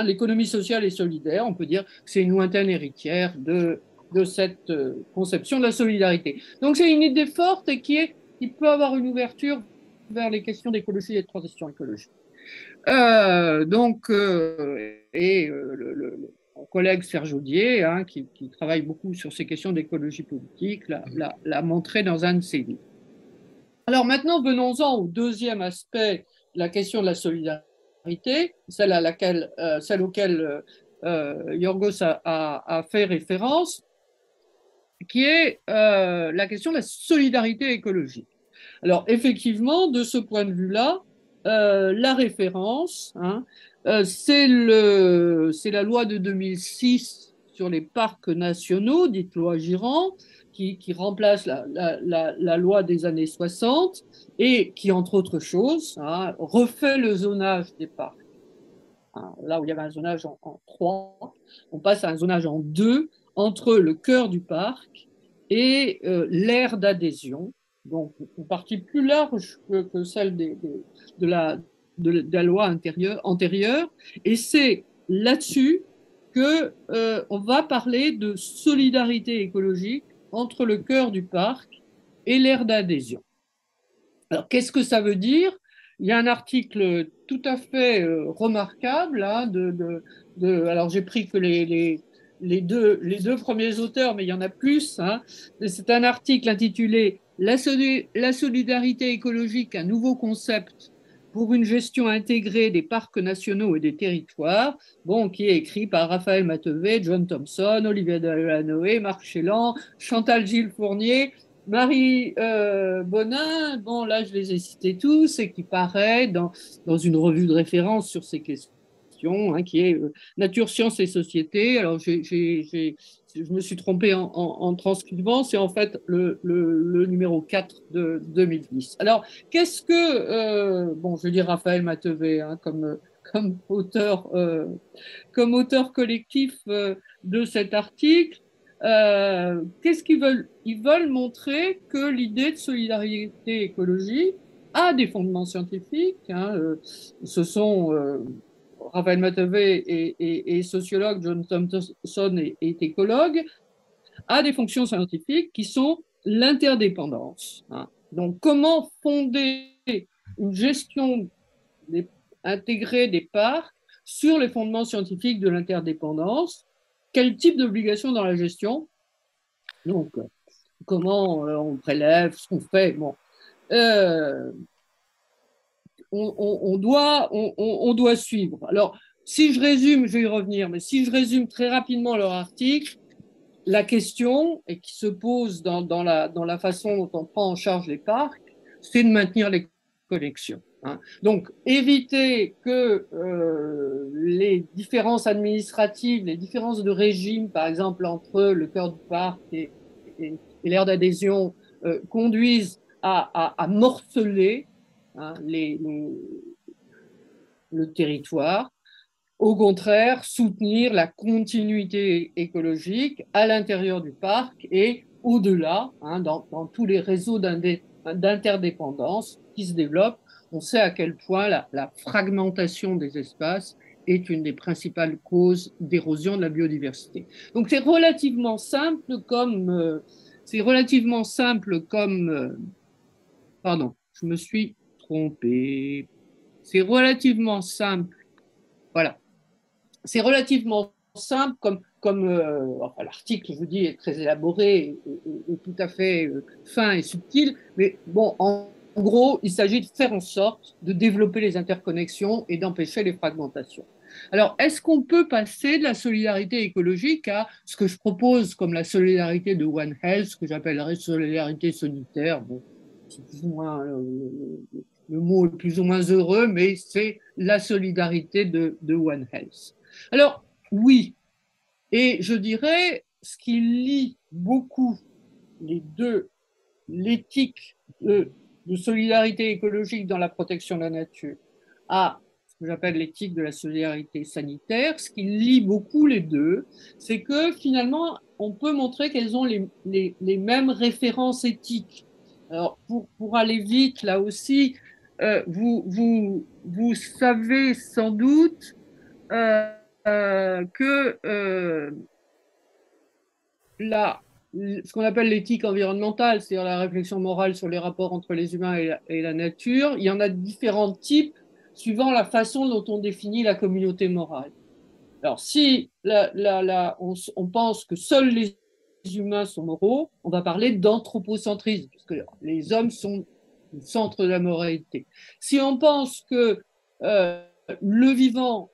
l'économie sociale et solidaire, on peut dire que c'est une lointaine héritière de cette conception de la solidarité. Donc c'est une idée forte et qui peut avoir une ouverture vers les questions d'écologie et de transition écologique. Mon collègue Serge Audier, hein, qui travaille beaucoup sur ces questions d'écologie politique, l'a montré dans un de ses livres. Alors maintenant, venons-en au deuxième aspect, la question de la solidarité, celle auquel Yorgos a fait référence, qui est la question de la solidarité écologique. Alors effectivement, de ce point de vue-là, la référence, hein, c'est la loi de 2006 sur les parcs nationaux, dite loi Girand, qui remplace la loi des années 60 et qui, entre autres choses, hein, refait le zonage des parcs. Hein, là où il y avait un zonage en 3, on passe à un zonage en 2 entre le cœur du parc et l'aire d'adhésion. Donc, une partie plus large que celle de la loi antérieure. Et c'est là-dessus qu'on va parler de solidarité écologique entre le cœur du parc et l'aire d'adhésion. Alors, qu'est-ce que ça veut dire? Il y a un article tout à fait remarquable. Hein, alors, j'ai pris que les deux premiers auteurs, mais il y en a plus. Hein. C'est un article intitulé La solidarité écologique, un nouveau concept pour une gestion intégrée des parcs nationaux et des territoires, bon, qui est écrit par Raphaël Mathevet, John Thompson, Olivier Delanoë, Marc Chélan, Chantal Gilles Fournier, Marie Bonin, bon là je les ai cités tous, et qui paraît dans une revue de référence sur ces questions, hein, qui est Nature, Sciences et Société. Alors je me suis trompé en transcrivant, c'est en fait le numéro 4 de 2010. Alors qu'est-ce que, bon je vais dire Raphaël Mathevet, hein, comme auteur collectif de cet article. Qu'est-ce qu'ils veulent? Ils veulent montrer que l'idée de solidarité écologique a des fondements scientifiques. Hein, ce sont Raphaël Mathevet est sociologue, John Thompson est écologue, a des fonctions scientifiques qui sont l'interdépendance. Hein. Donc, comment fonder une gestion intégrée des parcs sur les fondements scientifiques de l'interdépendance? Quel type d'obligation dans la gestion? Donc, comment on prélève, ce qu'on fait. Bon. On doit suivre. Alors, si je résume, je vais y revenir, mais si je résume très rapidement leur article, la question, et qui se pose dans la façon dont on prend en charge les parcs, c'est de maintenir les connexions. Hein. Donc, éviter que les différences administratives, les différences de régime, par exemple, entre le cœur du parc et l'aire d'adhésion, conduisent à morceler, hein, le territoire. Au contraire, soutenir la continuité écologique à l'intérieur du parc et au-delà, hein, dans tous les réseaux d'interdépendance qui se développent. On sait à quel point la fragmentation des espaces est une des principales causes d'érosion de la biodiversité. Donc c'est relativement simple comme pardon, je me suis trompé. C'est relativement simple. Voilà. C'est relativement simple enfin, l'article, je vous dis, est très élaboré et tout à fait fin et subtil, mais bon, en gros, il s'agit de faire en sorte de développer les interconnexions et d'empêcher les fragmentations. Alors, est-ce qu'on peut passer de la solidarité écologique à ce que je propose comme la solidarité de One Health, ce que j'appellerais solidarité sanitaire? Bon, c'est plus ou moins le mot est plus ou moins heureux, mais c'est la solidarité de One Health. Alors, oui, et je dirais, ce qui lie beaucoup les deux, l'éthique de solidarité écologique dans la protection de la nature à ce que j'appelle l'éthique de la solidarité sanitaire, ce qui lie beaucoup les deux, c'est que finalement, on peut montrer qu'elles ont les mêmes références éthiques. Alors, pour aller vite, là aussi, vous savez sans doute que ce qu'on appelle l'éthique environnementale, c'est-à-dire la réflexion morale sur les rapports entre les humains et la nature, il y en a différents types suivant la façon dont on définit la communauté morale. Alors, si on pense que seuls les humains sont moraux, on va parler d'anthropocentrisme, puisque les hommes sont le centre de la moralité. Si on pense que le vivant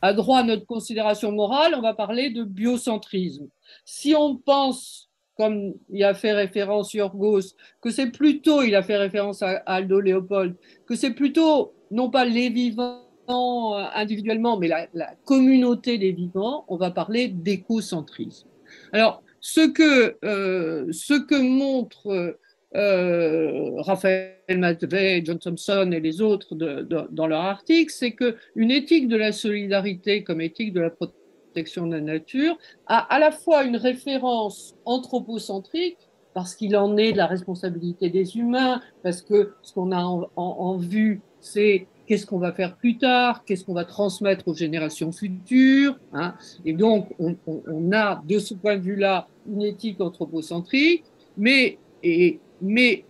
a droit à notre considération morale, on va parler de biocentrisme. Si on pense, comme il a fait référence Yorgos, que c'est plutôt, il a fait référence à Aldo Leopold, que c'est plutôt, non pas les vivants individuellement, mais la communauté des vivants, on va parler d'écocentrisme. Alors, ce que montre Raphaël Mathevet, John Thompson et les autres dans leur article, c'est qu'une éthique de la solidarité comme éthique de la protection de la nature a à la fois une référence anthropocentrique, parce qu'il en est de la responsabilité des humains, parce que ce qu'on a en vue, c'est qu'est-ce qu'on va faire plus tard, qu'est-ce qu'on va transmettre aux générations futures. Hein, et donc, on a de ce point de vue-là une éthique anthropocentrique, mais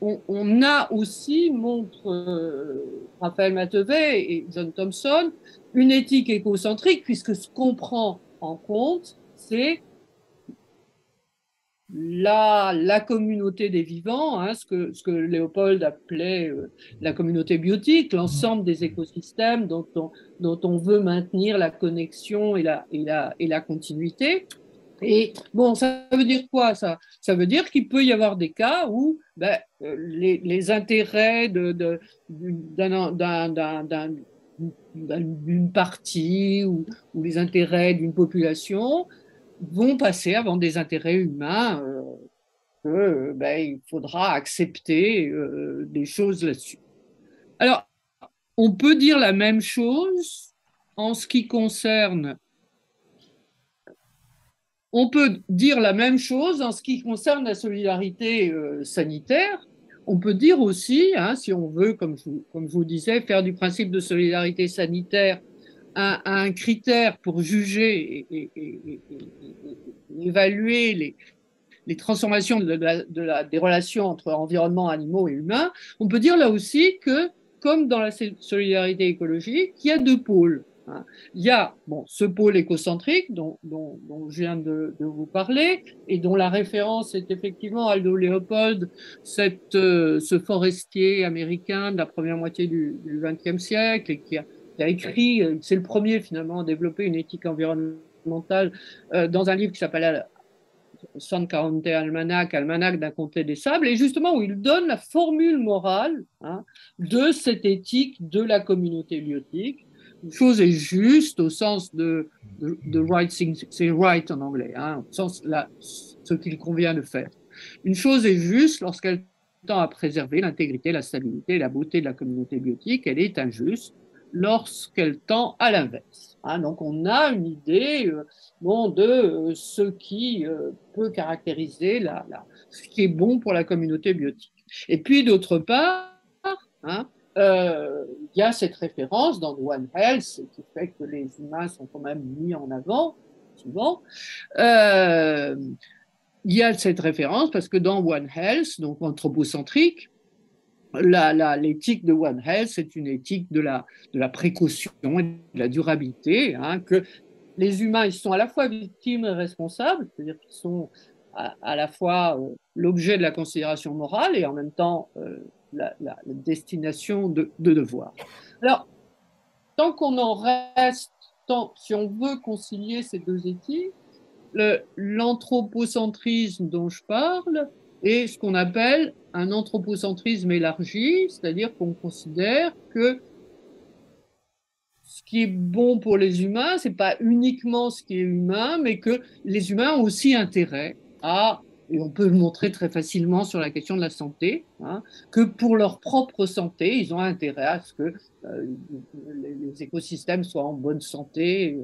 on a aussi, montre Raphaël Mathevet et John Thompson, une éthique écocentrique, puisque ce qu'on prend en compte, c'est la communauté des vivants, hein, ce que Léopold appelait la communauté biotique, l'ensemble des écosystèmes dont on veut maintenir la connexion et la continuité. Et bon, ça veut dire quoi ça? Ça veut dire qu'il peut y avoir des cas où les intérêts d'une partie ou les intérêts d'une population vont passer avant des intérêts humains, il faudra accepter des choses là-dessus. Alors, on peut dire la même chose en ce qui concerne la solidarité sanitaire. On peut dire aussi, hein, si on veut, comme je vous disais, faire du principe de solidarité sanitaire un critère pour juger et évaluer les transformations des relations entre environnement, animaux et humains, on peut dire là aussi que, comme dans la solidarité écologique, il y a deux pôles. Il y a ce pôle écocentrique dont je viens de vous parler et dont la référence est effectivement Aldo Leopold, ce forestier américain de la première moitié du XXe siècle et qui a écrit, c'est le premier finalement à développer une éthique environnementale dans un livre qui s'appelle San Caronte Almanac, Almanach d'un comté des sables, et justement où il donne la formule morale de cette éthique de la communauté biotique. Une chose est juste au sens de right thing, c'est right en anglais, au sens ce qu'il convient de faire. Une chose est juste lorsqu'elle tend à préserver l'intégrité, la stabilité et la beauté de la communauté biotique. Elle est injuste lorsqu'elle tend à l'inverse. Donc on a une idée de ce qui peut caractériser ce qui est bon pour la communauté biotique. Et puis d'autre part, il y a cette référence dans One Health qui fait que les humains sont quand même mis en avant souvent. Il y a cette référence parce que dans One Health, donc anthropocentrique, l'éthique de One Health, c'est une éthique de la précaution et de la durabilité, que les humains, ils sont à la fois victimes et responsables, c'est-à-dire qu'ils sont à la fois l'objet de la considération morale et en même temps la destination de devoir. Alors, tant qu'on en reste, si on veut concilier ces deux éthiques, l'anthropocentrisme dont je parle est ce qu'on appelle un anthropocentrisme élargi, c'est-à-dire qu'on considère que ce qui est bon pour les humains, ce n'est pas uniquement ce qui est humain, mais que les humains ont aussi intérêt et on peut le montrer très facilement sur la question de la santé, que pour leur propre santé, ils ont intérêt à ce que les écosystèmes soient en bonne santé,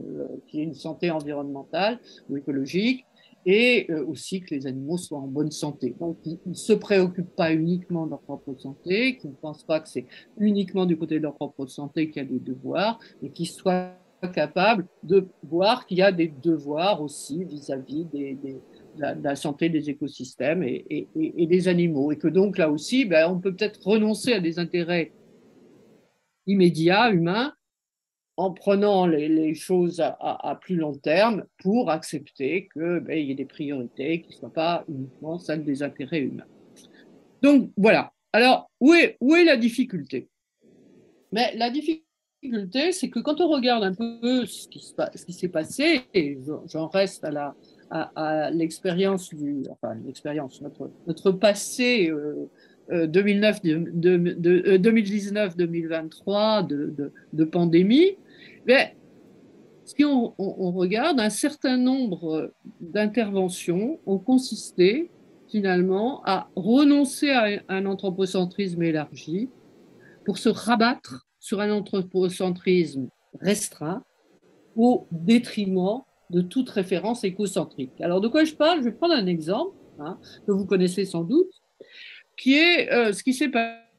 qu'il y ait une santé environnementale ou écologique, et aussi que les animaux soient en bonne santé. Donc, ils ne se préoccupent pas uniquement de leur propre santé, qu'ils ne pensent pas que c'est uniquement du côté de leur propre santé qu'il y a des devoirs, et qu'ils soient capables de voir qu'il y a des devoirs aussi vis-à-vis de la santé des écosystèmes et des animaux. Et que donc, là aussi, on peut peut-être renoncer à des intérêts immédiats, humains, en prenant les choses à plus long terme pour accepter qu'il y ait des priorités qui ne soient pas uniquement celles des intérêts humains. Donc, voilà. Alors, où est la difficulté? Mais la difficulté, c'est que quand on regarde un peu ce qui s'est passé, et j'en reste à l'expérience notre passé 2019-2023 de pandémie, mais si on regarde, un certain nombre d'interventions ont consisté finalement à renoncer à un anthropocentrisme élargi pour se rabattre sur un anthropocentrisme restreint au détriment de toute référence écocentrique. Alors de quoi je parle? Je vais prendre un exemple que vous connaissez sans doute, qui est ce qui s'est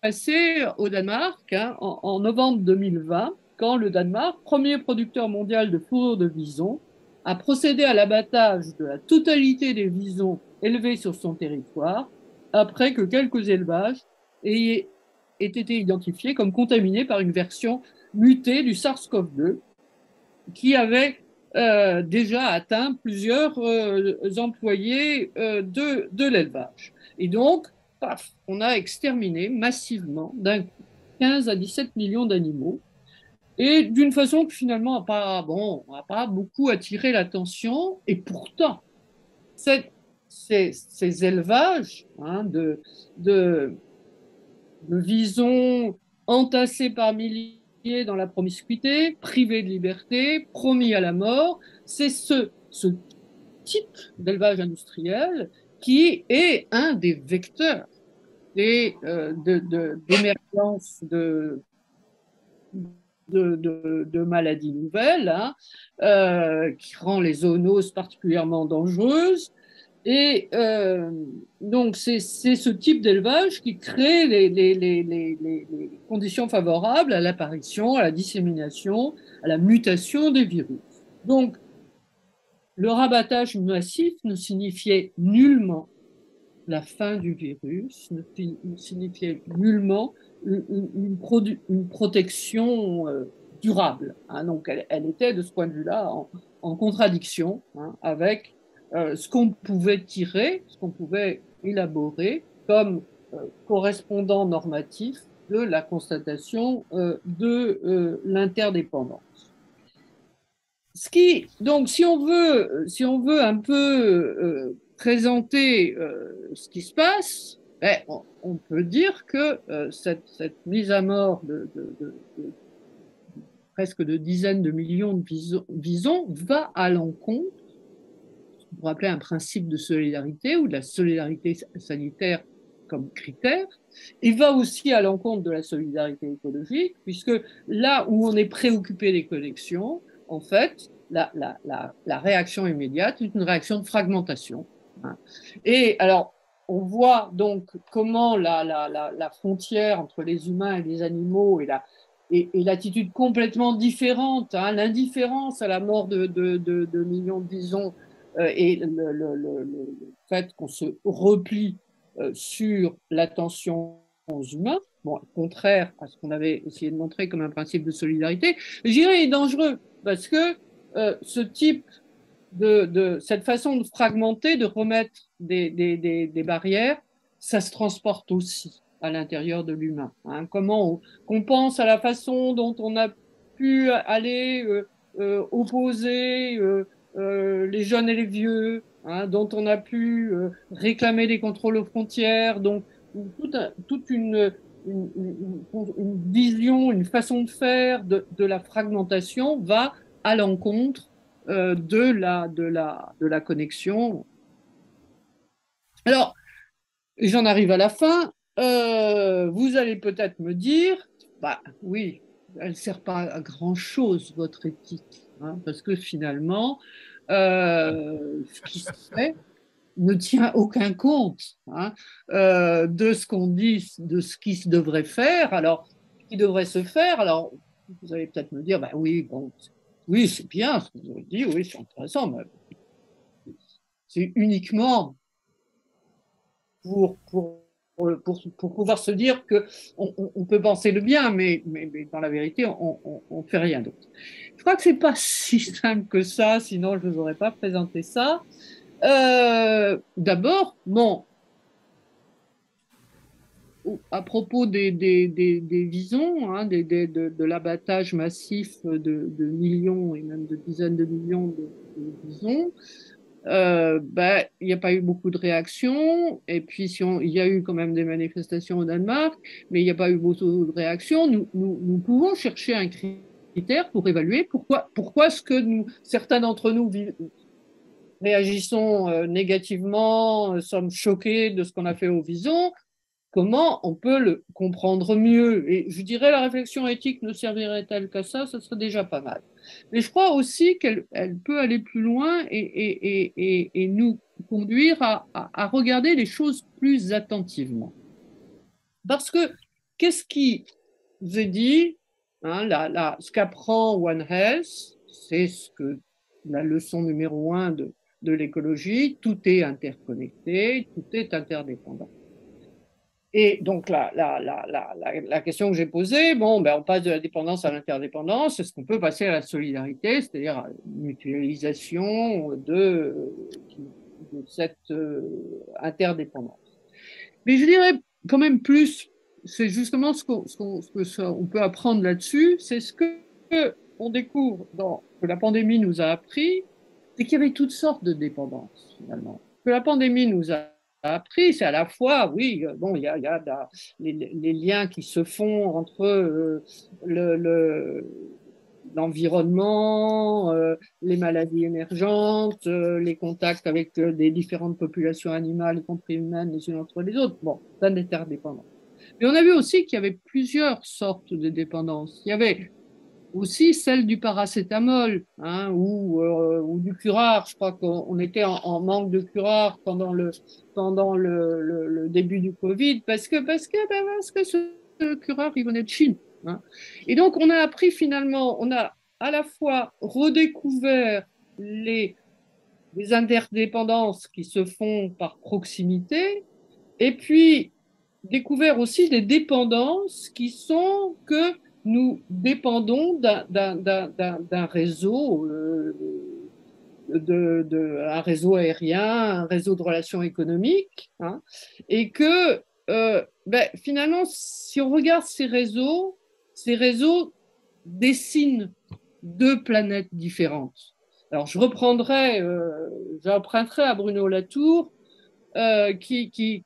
passé au Danemark en novembre 2020, quand le Danemark, premier producteur mondial de fourrure de vison, a procédé à l'abattage de la totalité des visons élevés sur son territoire, après que quelques élevages aient aient été identifiés comme contaminés par une version mutée du SARS-CoV-2 qui avait déjà atteint plusieurs employés de l'élevage. Et donc, paf, on a exterminé massivement d'un coup 15 à 17 millions d'animaux et d'une façon qui finalement n'a pas beaucoup attiré l'attention. Et pourtant, ces élevages de visons entassés par milliers dans la promiscuité, privés de liberté, promis à la mort, c'est ce type d'élevage industriel qui est un des vecteurs d'émergence de maladies nouvelles, qui rend les zoonoses particulièrement dangereuses. Et donc, c'est ce type d'élevage qui crée les conditions favorables à l'apparition, à la dissémination, à la mutation des virus. Donc, le rabattage massif ne signifiait nullement la fin du virus, ne signifiait nullement une protection durable. Donc, elle était, de ce point de vue-là, en contradiction avec ce qu'on pouvait tirer, ce qu'on pouvait élaborer comme correspondant normatif de la constatation de l'interdépendance. Donc, si on veut un peu présenter ce qui se passe, on peut dire que cette mise à mort de presque de dizaines de millions de visons va à l'encontre, pour appeler un principe de solidarité ou de la solidarité sanitaire comme critère, et va aussi à l'encontre de la solidarité écologique, puisque là où on est préoccupé des connexions, en fait, la réaction immédiate est une réaction de fragmentation. Et alors, on voit donc comment la frontière entre les humains et les animaux et l'attitude complètement différente, l'indifférence à la mort de millions de visons et le fait qu'on se replie sur l'attention aux humains, bon, contraire à ce qu'on avait essayé de montrer comme un principe de solidarité, je dirais est dangereux parce que ce type cette façon de fragmenter, de remettre des barrières, ça se transporte aussi à l'intérieur de l'humain. Comment qu'on pense à la façon dont on a pu aller opposer les jeunes et les vieux, dont on a pu réclamer des contrôles aux frontières, donc toute une vision, une façon de faire de la fragmentation va à l'encontre de la connexion. Alors, j'en arrive à la fin. Vous allez peut-être me dire, bah oui, elle ne sert pas à grand-chose, votre éthique, parce que finalement, ce qui se fait ne tient aucun compte de ce qu'on dit, de ce qui se devrait faire. Alors, ce qui devrait se faire, alors, vous allez peut-être me dire, bah oui, bon, oui, c'est bien ce que vous avez dit, oui, c'est intéressant, mais c'est uniquement pour pouvoir se dire qu'on peut penser le bien, mais dans la vérité, on ne fait rien d'autre. Je crois que ce n'est pas si simple que ça, sinon je ne vous aurais pas présenté ça. D'abord, bon, à propos des visons, de l'abattage massif de millions et même de dizaines de millions de visons, il n'y a pas eu beaucoup de réactions. Et puis, il y a eu quand même des manifestations au Danemark, mais il n'y a pas eu beaucoup de réactions. Nous pouvons chercher un critère pour évaluer pourquoi est-ce que certains d'entre nous réagissons négativement, sommes choqués de ce qu'on a fait aux visons. Comment on peut le comprendre mieux? Et je dirais la réflexion éthique ne servirait-elle qu'à ça? Ça serait déjà pas mal. Mais je crois aussi qu'elle peut aller plus loin et nous conduire à regarder les choses plus attentivement. Parce que qu'est-ce qui vous est dit, ce qu'apprend One Health, c'est la leçon numéro 1 de l'écologie, tout est interconnecté, tout est interdépendant. Et donc, la question que j'ai posée, bon, ben, on passe de la dépendance à l'interdépendance, est-ce qu'on peut passer à la solidarité, c'est-à-dire à une mutualisation de cette interdépendance? Mais je dirais quand même plus, c'est justement ce qu'on peut apprendre là-dessus, c'est ce qu'on découvre que la pandémie nous a appris, c'est qu'il y avait toutes sortes de dépendances, finalement. Que la pandémie nous a appris, c'est à la fois, oui, bon, il y a les liens qui se font entre l'environnement, les maladies émergentes, les contacts avec des différentes populations animales, y compris humaines, les unes entre les autres. Bon, c'est une interdépendance. Mais on a vu aussi qu'il y avait plusieurs sortes de dépendances. Il y avait aussi celle du paracétamol, hein, ou du curare. Je crois qu'on était en manque de curare pendant le début du Covid parce que ce curare il venait de Chine. Hein. Et donc on a appris finalement, on a à la fois redécouvert les interdépendances qui se font par proximité, et puis découvert aussi des dépendances qui sont que nous dépendons d'un réseau, un réseau aérien, un réseau de relations économiques, hein, et que finalement, si on regarde ces réseaux dessinent deux planètes différentes. Alors, j'emprunterai à Bruno Latour qui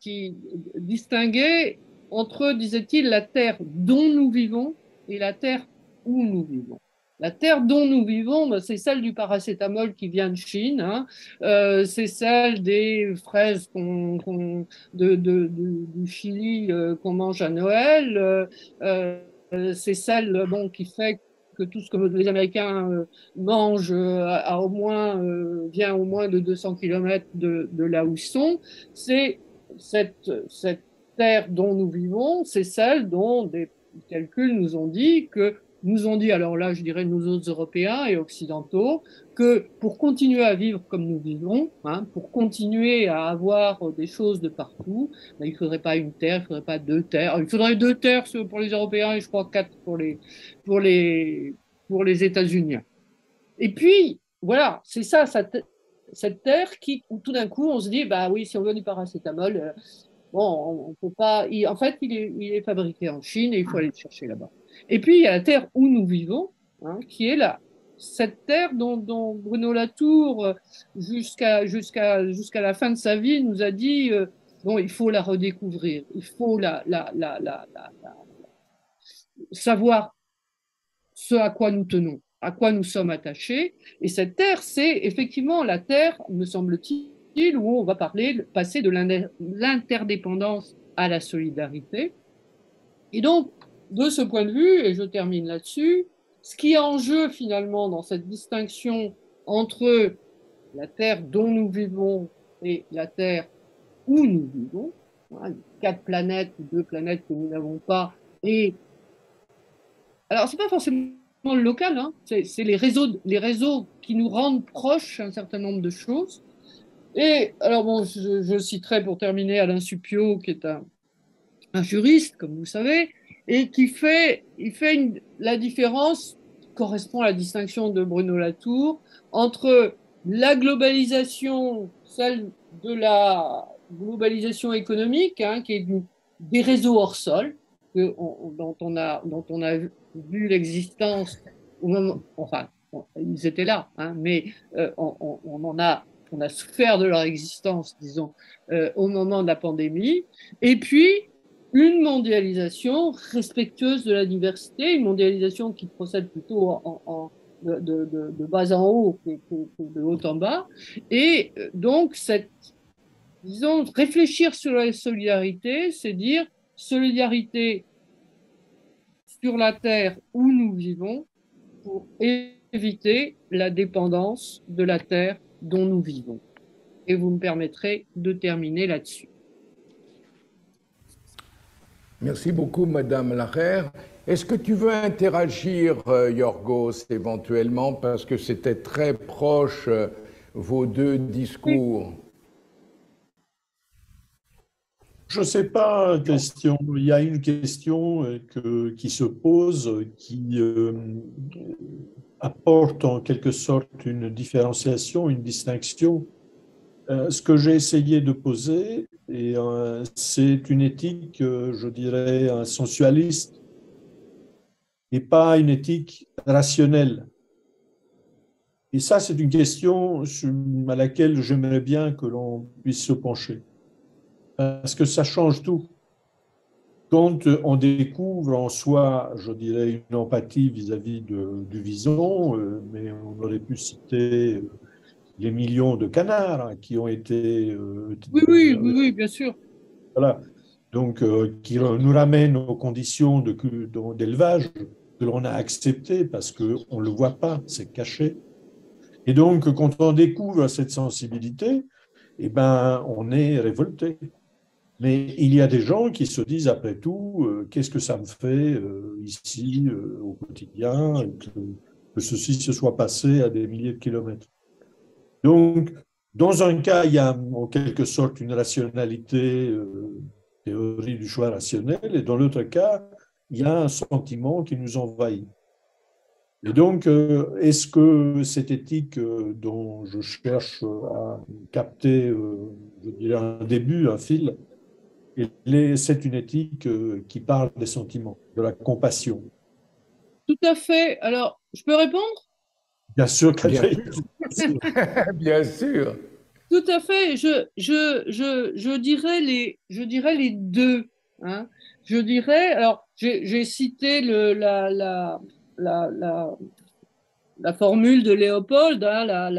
distinguait entre, disait-il, la terre dont nous vivons et la terre où nous vivons. La terre dont nous vivons, ben, c'est celle du paracétamol qui vient de Chine, hein. C'est celle des fraises du Chili qu'on mange à Noël. C'est celle bon, qui fait que tout ce que les Américains mangent vient au moins de 200 km de là où ils sont. C'est cette terre dont nous vivons, c'est celle dont des calculs nous ont dit, alors là, je dirais nous autres Européens et Occidentaux, que pour continuer à vivre comme nous vivons, hein, pour continuer à avoir des choses de partout, ben, il ne faudrait pas une terre, il ne faudrait pas deux terres. Il faudrait deux terres pour les Européens et je crois quatre pour les États-Unis. Et puis, voilà, c'est ça, cette terre où tout d'un coup, on se dit, bah oui, si on veut du paracétamol, bon, on peut pas. En fait, il est fabriqué en Chine et il faut aller le chercher là-bas. Et puis, il y a la terre où nous vivons, hein, qui est là. Cette terre dont Bruno Latour, jusqu'à la fin de sa vie, nous a dit bon, il faut la redécouvrir, il faut savoir ce à quoi nous tenons, à quoi nous sommes attachés. Et cette terre, c'est effectivement la terre, me semble-t-il, où on va passer de l'interdépendance à la solidarité. Et donc, de ce point de vue, et je termine là-dessus, ce qui est en jeu finalement dans cette distinction entre la terre dont nous vivons et la terre où nous vivons, hein, 4 planètes ou 2 planètes que nous n'avons pas, et alors, c'est pas forcément le local, hein. C'est les réseaux qui nous rendent proches un certain nombre de choses. Et alors, bon, je citerai pour terminer Alain Suppiot, qui est un juriste, comme vous savez, et il fait la différence, correspond à la distinction de Bruno Latour, entre la globalisation, celle de la globalisation économique, hein, qui est des réseaux hors sol, dont on a vu l'existence au moment, enfin, ils étaient là, hein, mais on a souffert de leur existence, disons, au moment de la pandémie. Et puis, une mondialisation respectueuse de la diversité, une mondialisation qui procède plutôt de bas en haut que de haut en bas. Et donc, disons, réfléchir sur la solidarité, c'est dire solidarité sur la terre où nous vivons pour éviter la dépendance de la terre dont nous vivons. Et vous me permettrez de terminer là-dessus. Merci beaucoup, Madame Larère. Est-ce que tu veux interagir, Yorgos, éventuellement, parce que c'était très proche, vos deux discours? Je ne sais pas, question. Il y a une question qui se pose, qui apporte en quelque sorte une différenciation, une distinction. Ce que j'ai essayé de poser, c'est une éthique, je dirais, sensualiste et pas une éthique rationnelle. Et ça, c'est une question à laquelle j'aimerais bien que l'on puisse se pencher. Parce que ça change tout. Quand on découvre en soi, je dirais, une empathie vis-à-vis du vison, mais on aurait pu citer les millions de canards qui ont été, Oui, oui, oui, oui, bien sûr. voilà, donc qui nous ramènent aux conditions d'élevage que l'on a acceptées parce qu'on ne le voit pas, c'est caché. Et donc, quand on découvre cette sensibilité, eh ben, on est révolté. Mais il y a des gens qui se disent, après tout, qu'est-ce que ça me fait ici, au quotidien, que ceci se soit passé à des milliers de kilomètres. Donc, dans un cas, il y a en quelque sorte une rationalité, théorie du choix rationnel, et dans l'autre cas, il y a un sentiment qui nous envahit. Et donc, est-ce que cette éthique dont je cherche à capter, je dirais, un début, un fil, c'est une éthique qui parle des sentiments, de la compassion? Tout à fait. Alors, je peux répondre? Bien sûr, Bien Catherine. sûr. Bien sûr. Tout à fait. Je dirais les deux. Hein. Je dirais, alors, j'ai cité la, la, la formule de Léopold, hein,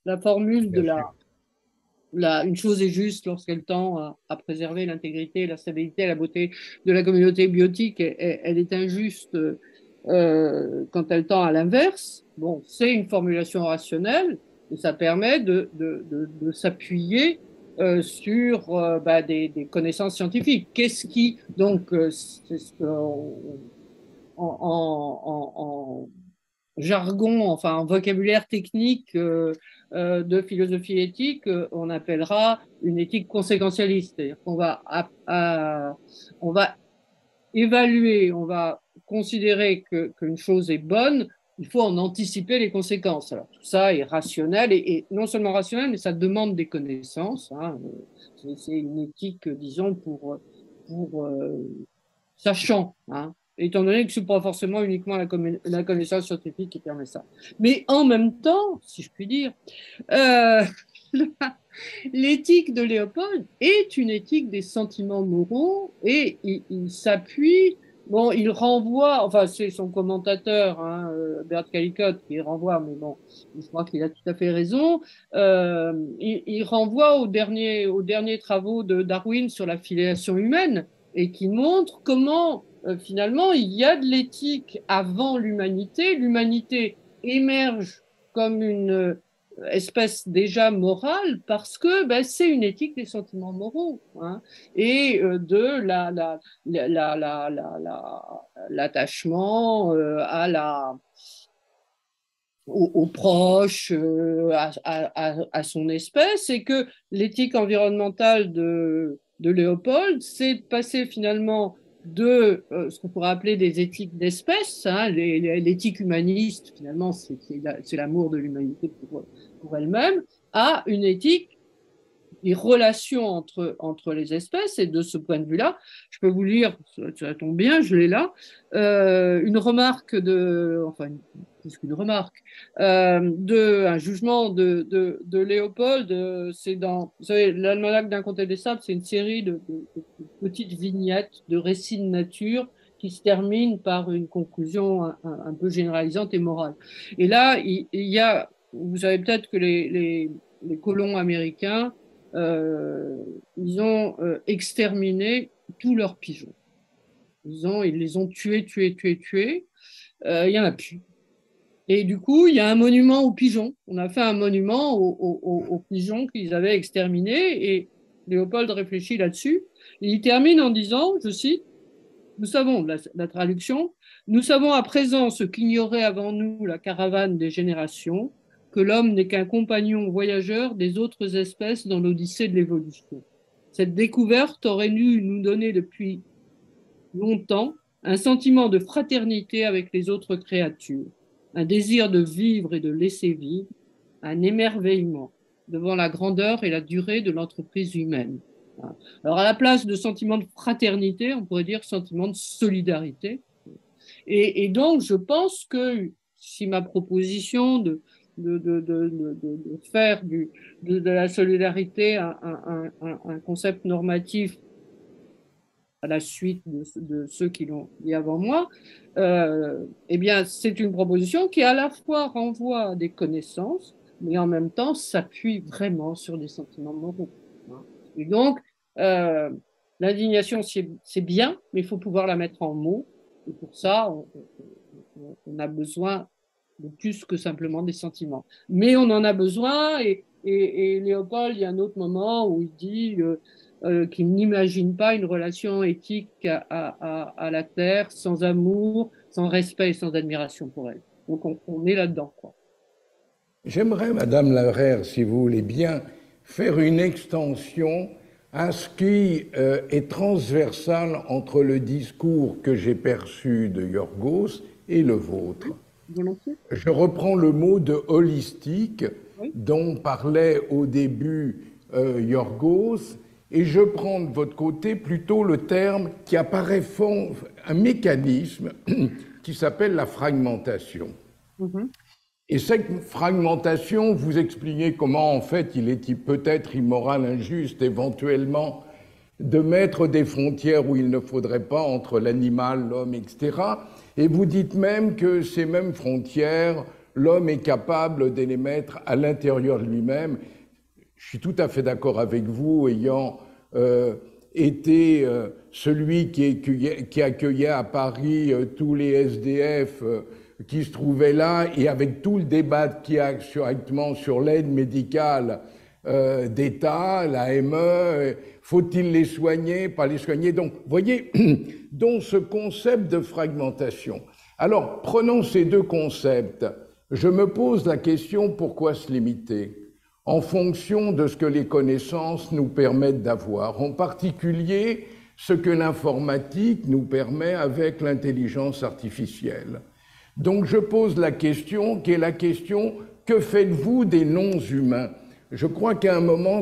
la formule de Bien sûr. une chose est juste lorsqu'elle tend à préserver l'intégrité, la stabilité, la beauté de la communauté biotique, elle est injuste quand elle tend à l'inverse. Bon, c'est une formulation rationnelle et ça permet de s'appuyer sur des connaissances scientifiques. Qu'est-ce qui, donc, c'est ce en jargon, enfin en vocabulaire technique de philosophie éthique, on appellera une éthique conséquentialiste. C'est-à-dire qu'on on va évaluer, on va considérer qu'une chose est bonne, il faut en anticiper les conséquences. Alors tout ça est rationnel et non seulement rationnel, mais ça demande des connaissances. Hein. C'est une éthique, disons, pour sachant, hein, étant donné que ce n'est pas forcément uniquement la connaissance scientifique qui permet ça. Mais en même temps, si je puis dire, euh, l'éthique de Léopold est une éthique des sentiments moraux et il s'appuie, bon, il renvoie, enfin c'est son commentateur, hein, Bert Callicott, qui renvoie, mais bon, je crois qu'il a tout à fait raison, il renvoie aux derniers travaux de Darwin sur la filiation humaine et qui montre comment finalement il y a de l'éthique avant l'humanité, l'humanité émerge comme une espèce déjà morale parce que ben, c'est une éthique des sentiments moraux hein, et de l'attachement aux proches, à son espèce, et que l'éthique environnementale de Léopold, c'est de passer finalement de ce qu'on pourrait appeler des éthiques d'espèce, hein, l'éthique humaniste, finalement, c'est l'amour de l'humanité pour elle-même, à une éthique des relations entre les espèces. Et de ce point de vue-là, je peux vous lire, ça tombe bien, je l'ai là, une remarque enfin, plus qu'une remarque, un jugement de Léopold. C'est dans, vous savez, l'Almanach d'un comté des sables, c'est une série de petites vignettes de récits de nature qui se termine par une conclusion un peu généralisante et morale. Et là, il y a, vous savez peut-être que les colons américains ils ont exterminé tous leurs pigeons. Ils les ont tués. Il y en a plus. Et du coup, il y a un monument aux pigeons. On a fait un monument aux pigeons qu'ils avaient exterminés. Et Léopold réfléchit là-dessus. Et il termine en disant, je cite, nous savons, la traduction, nous savons à présent ce qu'ignorait avant nous la caravane des générations, que l'homme n'est qu'un compagnon voyageur des autres espèces dans l'odyssée de l'évolution. Cette découverte aurait dû nous donner depuis longtemps un sentiment de fraternité avec les autres créatures, un désir de vivre et de laisser vivre, un émerveillement devant la grandeur et la durée de l'entreprise humaine. Alors, à la place de sentiment de fraternité, on pourrait dire sentiment de solidarité. Et donc, je pense que si ma proposition de faire de la solidarité un concept normatif à la suite de ceux qui l'ont dit avant moi, eh bien, c'est une proposition qui à la fois renvoie à des connaissances, mais en même temps s'appuie vraiment sur des sentiments moraux. Et donc, l'indignation, c'est bien, mais il faut pouvoir la mettre en mots. Et pour ça, on a besoin de plus que simplement des sentiments. Mais on en a besoin, et Léopold, il y a un autre moment où il dit qu'il n'imagine pas une relation éthique à la Terre sans amour, sans respect et sans admiration pour elle. Donc on est là-dedans, quoi. J'aimerais, Madame Larère, si vous voulez bien, faire une extension à ce qui est transversal entre le discours que j'ai perçu de Yorgos et le vôtre. Volontiers. Je reprends le mot de holistique Oui. dont parlait au début Yorgos, et je prends de votre côté plutôt le terme qui apparaît fort, un mécanisme qui s'appelle la fragmentation. Mm-hmm. Et cette fragmentation, vous expliquez comment en fait il est peut-être immoral, injuste, éventuellement, de mettre des frontières où il ne faudrait pas entre l'animal, l'homme, etc. Et vous dites même que ces mêmes frontières, l'homme est capable de les mettre à l'intérieur de lui-même. Je suis tout à fait d'accord avec vous, ayant été celui qui accueillait à Paris tous les SDF qui se trouvaient là, et avec tout le débat qu'il y a actuellement sur l'aide médicale d'État, l'AME, faut-il les soigner, pas les soigner? Donc, vous voyez, dans ce concept de fragmentation. Alors, prenons ces deux concepts. Je me pose la question, pourquoi se limiter? En fonction de ce que les connaissances nous permettent d'avoir, en particulier ce que l'informatique nous permet avec l'intelligence artificielle. Donc je pose la question, qui est la question, que faites-vous des non-humains? Je crois qu'à un moment,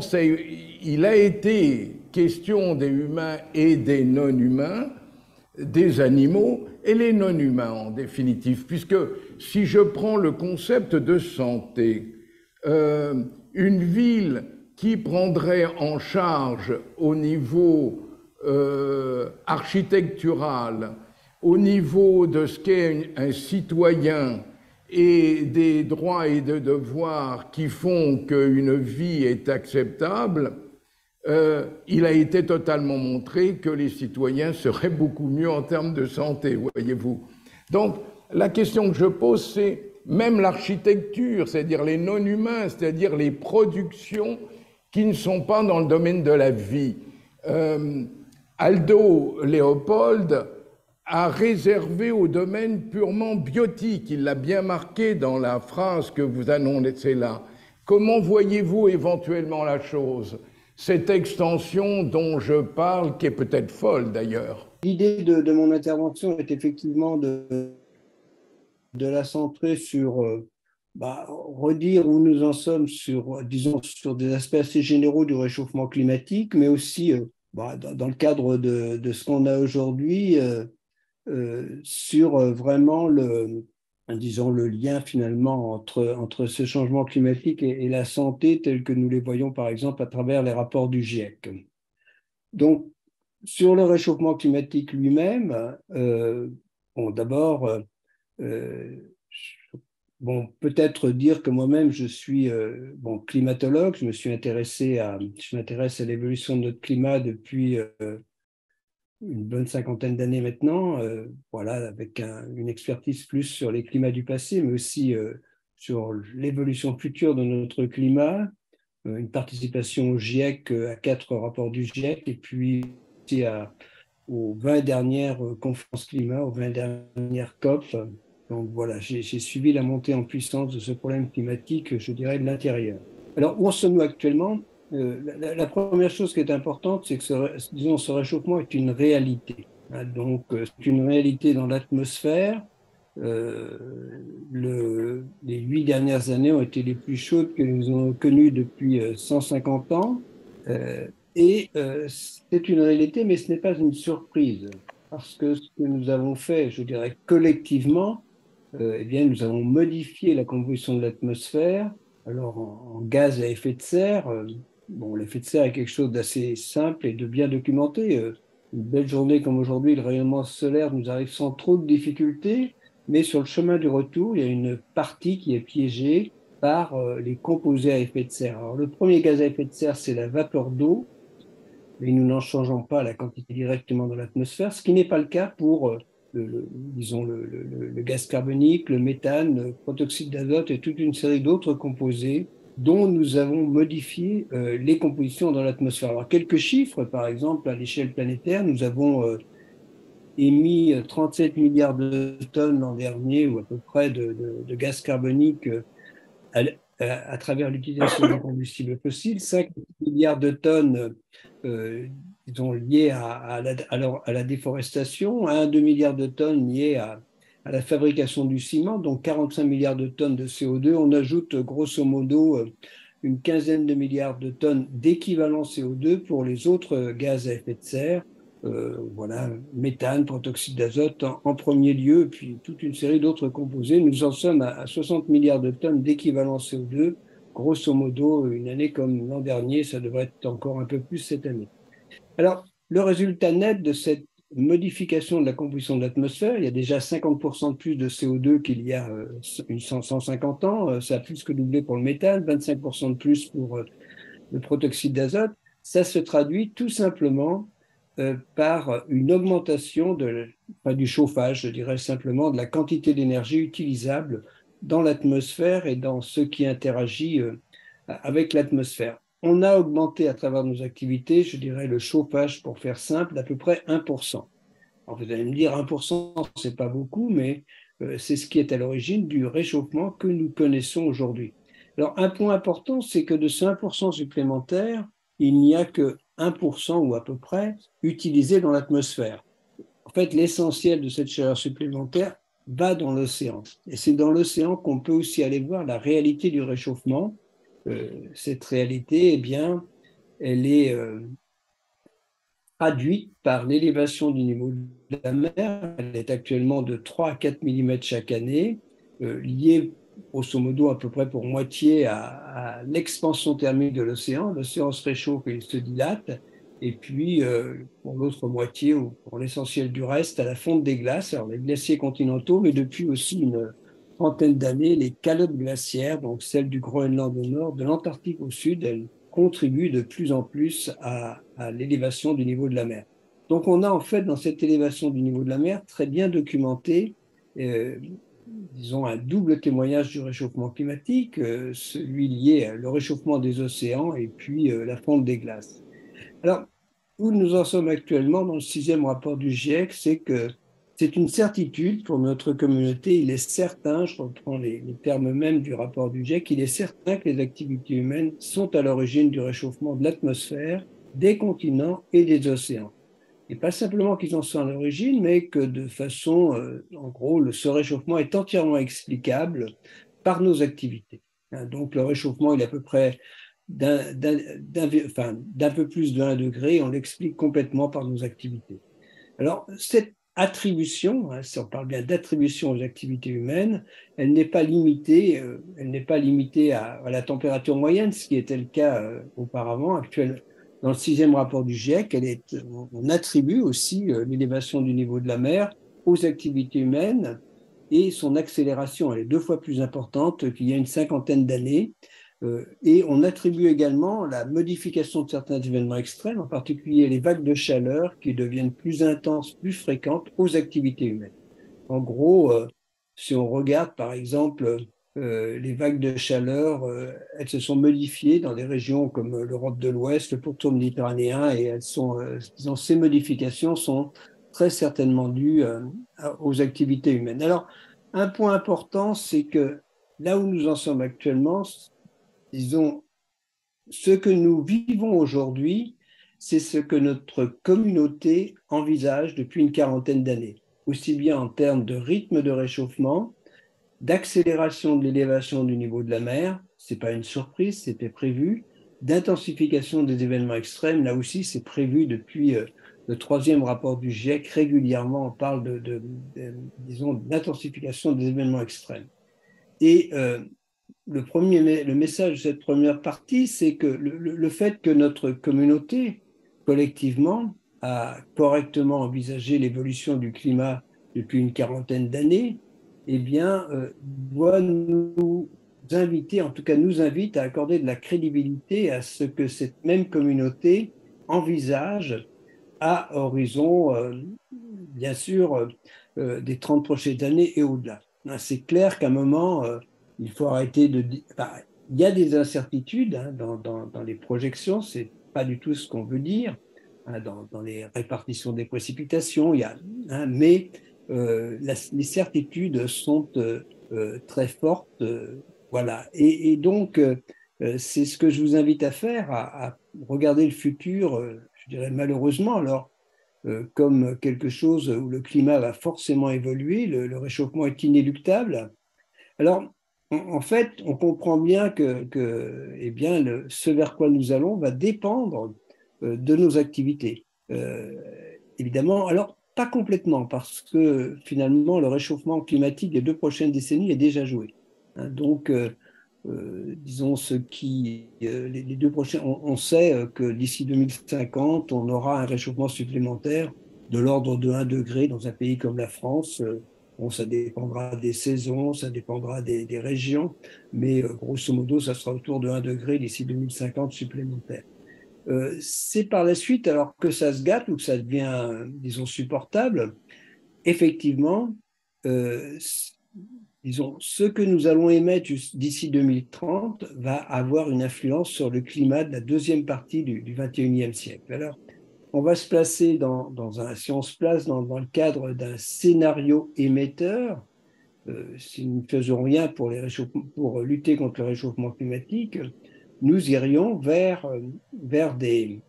il a été question des humains et des non-humains, des animaux et les non-humains en définitive, puisque si je prends le concept de santé, une ville qui prendrait en charge au niveau architectural, au niveau de ce qu'est un citoyen et des droits et des devoirs qui font qu'une vie est acceptable, il a été totalement montré que les citoyens seraient beaucoup mieux en termes de santé, voyez-vous. Donc, la question que je pose, c'est même l'architecture, c'est-à-dire les non-humains, c'est-à-dire les productions qui ne sont pas dans le domaine de la vie. Aldo Léopold a réservé au domaine purement biotique, il l'a bien marqué dans la phrase que vous annoncez là. Comment voyez-vous éventuellement la chose, cette extension dont je parle, qui est peut-être folle d'ailleurs? L'idée de mon intervention est effectivement de la centrer sur redire où nous en sommes sur, disons, sur des aspects assez généraux du réchauffement climatique, mais aussi dans le cadre de ce qu'on a aujourd'hui, sur vraiment disons, le lien finalement entre ce changement climatique et la santé tel que nous les voyons par exemple à travers les rapports du GIEC. Donc, sur le réchauffement climatique lui-même, d'abord, peut-être dire que moi-même je suis climatologue, je m'intéresse à l'évolution de notre climat depuis une bonne cinquantaine d'années maintenant, avec une expertise plus sur les climats du passé, mais aussi sur l'évolution future de notre climat, une participation au GIEC, à 4 rapports du GIEC, et puis aussi aux 20 dernières conférences climat, aux 20 dernières COP. Donc voilà, j'ai suivi la montée en puissance de ce problème climatique, je dirais, de l'intérieur. Alors, où en sommes-nous actuellement? La première chose qui est importante, c'est que disons, ce réchauffement est une réalité. Hein. Donc, c'est une réalité dans l'atmosphère. Les 8 dernières années ont été les plus chaudes que nous avons connues depuis 150 ans. C'est une réalité, mais ce n'est pas une surprise, parce que ce que nous avons fait, je dirais, collectivement, eh bien, nous avons modifié la composition de l'atmosphère. Alors, en gaz à effet de serre, bon, l'effet de serre est quelque chose d'assez simple et de bien documenté. Une belle journée comme aujourd'hui, le rayonnement solaire nous arrive sans trop de difficultés, mais sur le chemin du retour, il y a une partie qui est piégée par les composés à effet de serre. Alors, le premier gaz à effet de serre, c'est la vapeur d'eau, mais nous n'en changeons pas la quantité directement dans l'atmosphère, ce qui n'est pas le cas pour disons le gaz carbonique, le méthane, le protoxyde d'azote et toute une série d'autres composés dont nous avons modifié les compositions dans l'atmosphère. Alors, quelques chiffres, par exemple, à l'échelle planétaire, nous avons émis 37 milliards de tonnes l'an dernier, ou à peu près, de gaz carbonique à travers l'utilisation des combustibles fossiles, 5 milliards de tonnes liées à la déforestation, 1 à 2 milliards de tonnes liées à la fabrication du ciment, donc 45 milliards de tonnes de CO2. On ajoute grosso modo une quinzaine de milliards de tonnes d'équivalent CO2 pour les autres gaz à effet de serre. Voilà, méthane, protoxyde d'azote en premier lieu, puis toute une série d'autres composés. Nous en sommes à 60 milliards de tonnes d'équivalent CO2. Grosso modo, une année comme l'an dernier, ça devrait être encore un peu plus cette année. Alors, le résultat net de cette modification de la composition de l'atmosphère, il y a déjà 50% de plus de CO2 qu'il y a 150 ans, ça a plus que doublé pour le méthane, 25% de plus pour le protoxyde d'azote. Ça se traduit tout simplement par une augmentation du chauffage, je dirais simplement, de la quantité d'énergie utilisable dans l'atmosphère et dans ce qui interagit avec l'atmosphère. On a augmenté à travers nos activités, je dirais, le chauffage, pour faire simple, d'à peu près 1%. Alors vous allez me dire 1%, ce n'est pas beaucoup, mais c'est ce qui est à l'origine du réchauffement que nous connaissons aujourd'hui. Alors, un point important, c'est que de ce 1% supplémentaire, il n'y a que 1% ou à peu près utilisé dans l'atmosphère. En fait, l'essentiel de cette chaleur supplémentaire va dans l'océan. Et c'est dans l'océan qu'on peut aussi aller voir la réalité du réchauffement. Cette réalité, eh bien, elle est traduite par l'élévation du niveau de la mer. Elle est actuellement de 3 à 4 mm chaque année, liée grosso modo à peu près pour moitié à l'expansion thermique de l'océan. L'océan se réchauffe et il se dilate. Et puis, pour l'autre moitié, ou pour l'essentiel du reste, à la fonte des glaces, alors les glaciers continentaux, mais depuis aussi une trentaine d'années, les calottes glaciaires, donc celles du Groenland au nord, de l'Antarctique au sud, elles contribuent de plus en plus à l'élévation du niveau de la mer. Donc, on a en fait dans cette élévation du niveau de la mer très bien documenté disons, un double témoignage du réchauffement climatique, celui lié au réchauffement des océans et puis la fonte des glaces. Alors, où nous en sommes actuellement dans le 6e rapport du GIEC, c'est que c'est une certitude pour notre communauté. Il est certain, je reprends les termes mêmes du rapport du GIEC, il est certain que les activités humaines sont à l'origine du réchauffement de l'atmosphère, des continents et des océans. Et pas simplement qu'ils en soient à l'origine, mais que de façon, en gros, ce réchauffement est entièrement explicable par nos activités. Donc le réchauffement, il est à peu près d'un peu plus de 1 degré, on l'explique complètement par nos activités. Alors cette attribution, si on parle bien d'attribution aux activités humaines, elle n'est pas limitée, à la température moyenne, ce qui était le cas auparavant, actuellement. Dans le 6e rapport du GIEC, on attribue aussi l'élévation du niveau de la mer aux activités humaines et son accélération, elle est 2 fois plus importante qu'il y a une cinquantaine d'années. Et on attribue également la modification de certains événements extrêmes, en particulier les vagues de chaleur qui deviennent plus intenses, plus fréquentes aux activités humaines. En gros, si on regarde par exemple les vagues de chaleur, elles se sont modifiées dans des régions comme l'Europe de l'Ouest, le pourtour méditerranéen, et ces modifications sont très certainement dues aux activités humaines. Alors, un point important, c'est que là où nous en sommes actuellement, disons, ce que nous vivons aujourd'hui, c'est ce que notre communauté envisage depuis une quarantaine d'années, aussi bien en termes de rythme de réchauffement, d'accélération de l'élévation du niveau de la mer, ce n'est pas une surprise, c'était prévu, d'intensification des événements extrêmes, là aussi c'est prévu depuis le troisième rapport du GIEC, régulièrement on parle disons, d'intensification des événements extrêmes. Et le message de cette première partie, c'est que le fait que notre communauté, collectivement, a correctement envisagé l'évolution du climat depuis une quarantaine d'années, eh bien, doit nous inviter, en tout cas nous invite à accorder de la crédibilité à ce que cette même communauté envisage à horizon, bien sûr, des 30 prochaines années et au-delà. C'est clair qu'à un moment, il faut arrêter de... Enfin, il y a des incertitudes hein, dans les projections, ce n'est pas du tout ce qu'on veut dire, hein, dans les répartitions des précipitations, mais les certitudes sont très fortes. Voilà. Et donc, c'est ce que je vous invite à faire, à regarder le futur, je dirais malheureusement, alors, comme quelque chose où le climat va forcément évoluer, le réchauffement est inéluctable. Alors, en fait, on comprend bien que eh bien, ce vers quoi nous allons va dépendre de nos activités. Évidemment, alors pas complètement, parce que finalement, le réchauffement climatique des 2 prochaines décennies est déjà joué. Hein, donc, disons, les 2 prochains, on sait que d'ici 2050, on aura un réchauffement supplémentaire de l'ordre de 1 degré dans un pays comme la France. Bon, ça dépendra des saisons, ça dépendra des régions, mais grosso modo, ça sera autour de 1 degré d'ici 2050 supplémentaire. C'est par la suite, alors que ça se gâte ou que ça devient, disons, supportable, effectivement, disons, ce que nous allons émettre d'ici 2030 va avoir une influence sur le climat de la deuxième partie du XXIe siècle. Alors, on va se placer si on se place dans le cadre d'un scénario émetteur, si nous ne faisons rien pour lutter contre le réchauffement climatique, nous irions vers des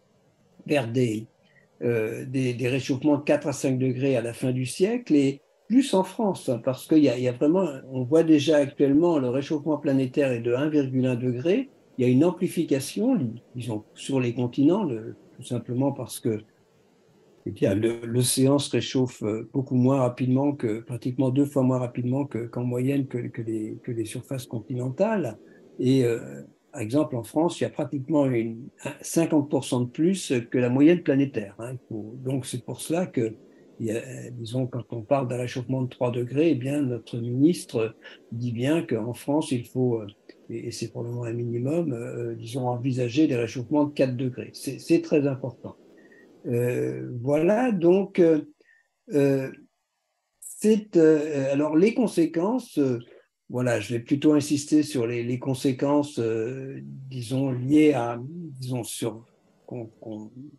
réchauffements de 4 à 5 degrés à la fin du siècle et plus en France, hein, parce qu'il y a vraiment, on voit déjà actuellement le réchauffement planétaire est de 1,1 degré, il y a une amplification, disons, sur les continents, tout simplement parce que eh bien, l'océan se réchauffe beaucoup moins rapidement, pratiquement 2 fois moins rapidement qu'en moyenne que les surfaces continentales. Et par exemple, en France, il y a pratiquement 50% de plus que la moyenne planétaire. Hein. Donc, c'est pour cela que, disons, quand on parle d'un réchauffement de 3 degrés, eh bien, notre ministre dit bien qu'en France, il faut, et c'est probablement un minimum, disons, envisager des réchauffements de 4 degrés. C'est très important. Voilà, donc, alors les conséquences, voilà, je vais plutôt insister sur les conséquences, disons, liées à, disons,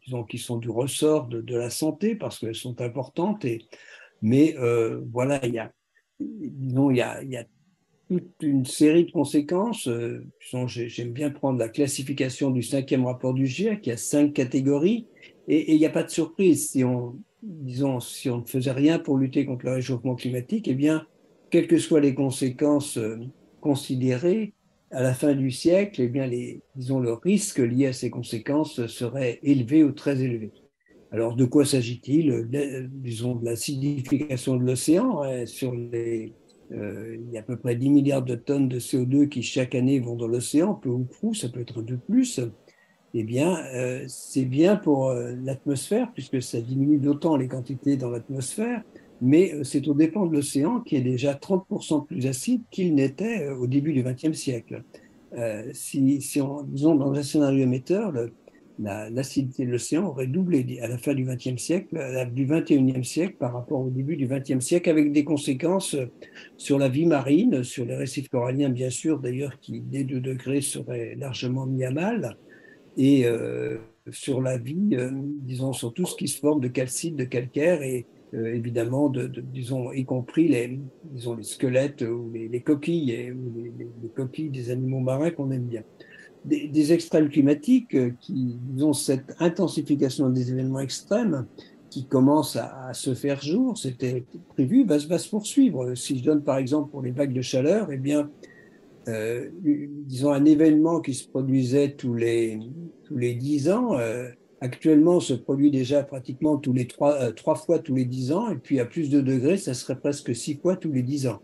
disons, qui sont du ressort de la santé, parce qu'elles sont importantes, mais voilà, disons, il y a toute une série de conséquences. J'aime bien prendre la classification du 5e rapport du GIEC, qui a 5 catégories, et il n'y a pas de surprise. Disons, si on ne faisait rien pour lutter contre le réchauffement climatique, eh bien, quelles que soient les conséquences considérées, à la fin du siècle, eh bien, disons, le risque lié à ces conséquences serait élevé ou très élevé. Alors, de quoi s'agit-il? Disons, de l'acidification de l'océan, hein, il y a à peu près 10 milliards de tonnes de CO2 qui chaque année vont dans l'océan, peu ou prou, ça peut être de plus. Eh bien, c'est bien pour l'atmosphère, puisque ça diminue d'autant les quantités dans l'atmosphère, mais c'est aux dépens de l'océan qui est déjà 30% plus acide qu'il n'était au début du XXe siècle. Disons, dans un scénario émetteur, l'acidité de l'océan aurait doublé à la fin du XXe siècle, du XXIe siècle par rapport au début du XXe siècle, avec des conséquences sur la vie marine, sur les récifs coralliens, bien sûr, d'ailleurs, qui, dès 2 degrés, seraient largement mis à mal, et sur la vie, disons, sur tout ce qui se forme de calcite, de calcaire, et évidemment, disons, y compris disons, les squelettes ou les coquilles, ou les coquilles des animaux marins qu'on aime bien. des extrêmes climatiques qui ont cette intensification des événements extrêmes qui commence à se faire jour, c'était prévu, va se poursuivre. Si je donne par exemple pour les vagues de chaleur, eh bien, disons un événement qui se produisait tous les 10 ans, actuellement se produit déjà pratiquement trois fois tous les 10 ans, et puis à plus de degrés, ça serait presque 6 fois tous les 10 ans.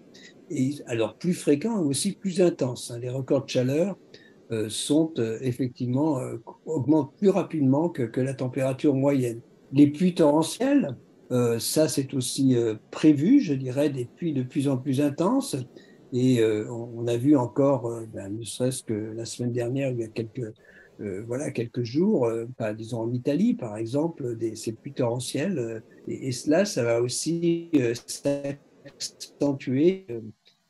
Et alors plus fréquent et aussi plus intense. Les records de chaleur sont effectivement augmentent plus rapidement que la température moyenne. Les pluies torrentielles, ça c'est aussi prévu, je dirais, des pluies de plus en plus intenses. Et on a vu encore, ne serait-ce que la semaine dernière, il y a quelques jours, disons en Italie par exemple, ces pluies torrentielles. Et cela, ça va aussi s'accentuer.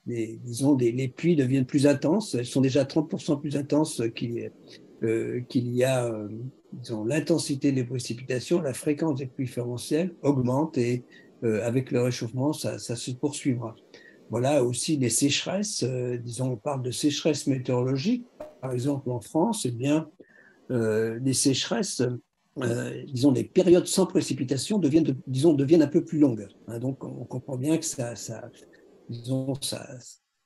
Les pluies deviennent plus intenses. Elles sont déjà 30% plus intenses qu'il y a, disons, l'intensité des précipitations, la fréquence des pluies torrentielles augmente et avec le réchauffement, ça se poursuivra. Voilà aussi les sécheresses, disons, on parle de sécheresse météorologique, par exemple en France, eh bien, les sécheresses, disons, les périodes sans précipitation deviennent un peu plus longues. Donc, on comprend bien que disons, ça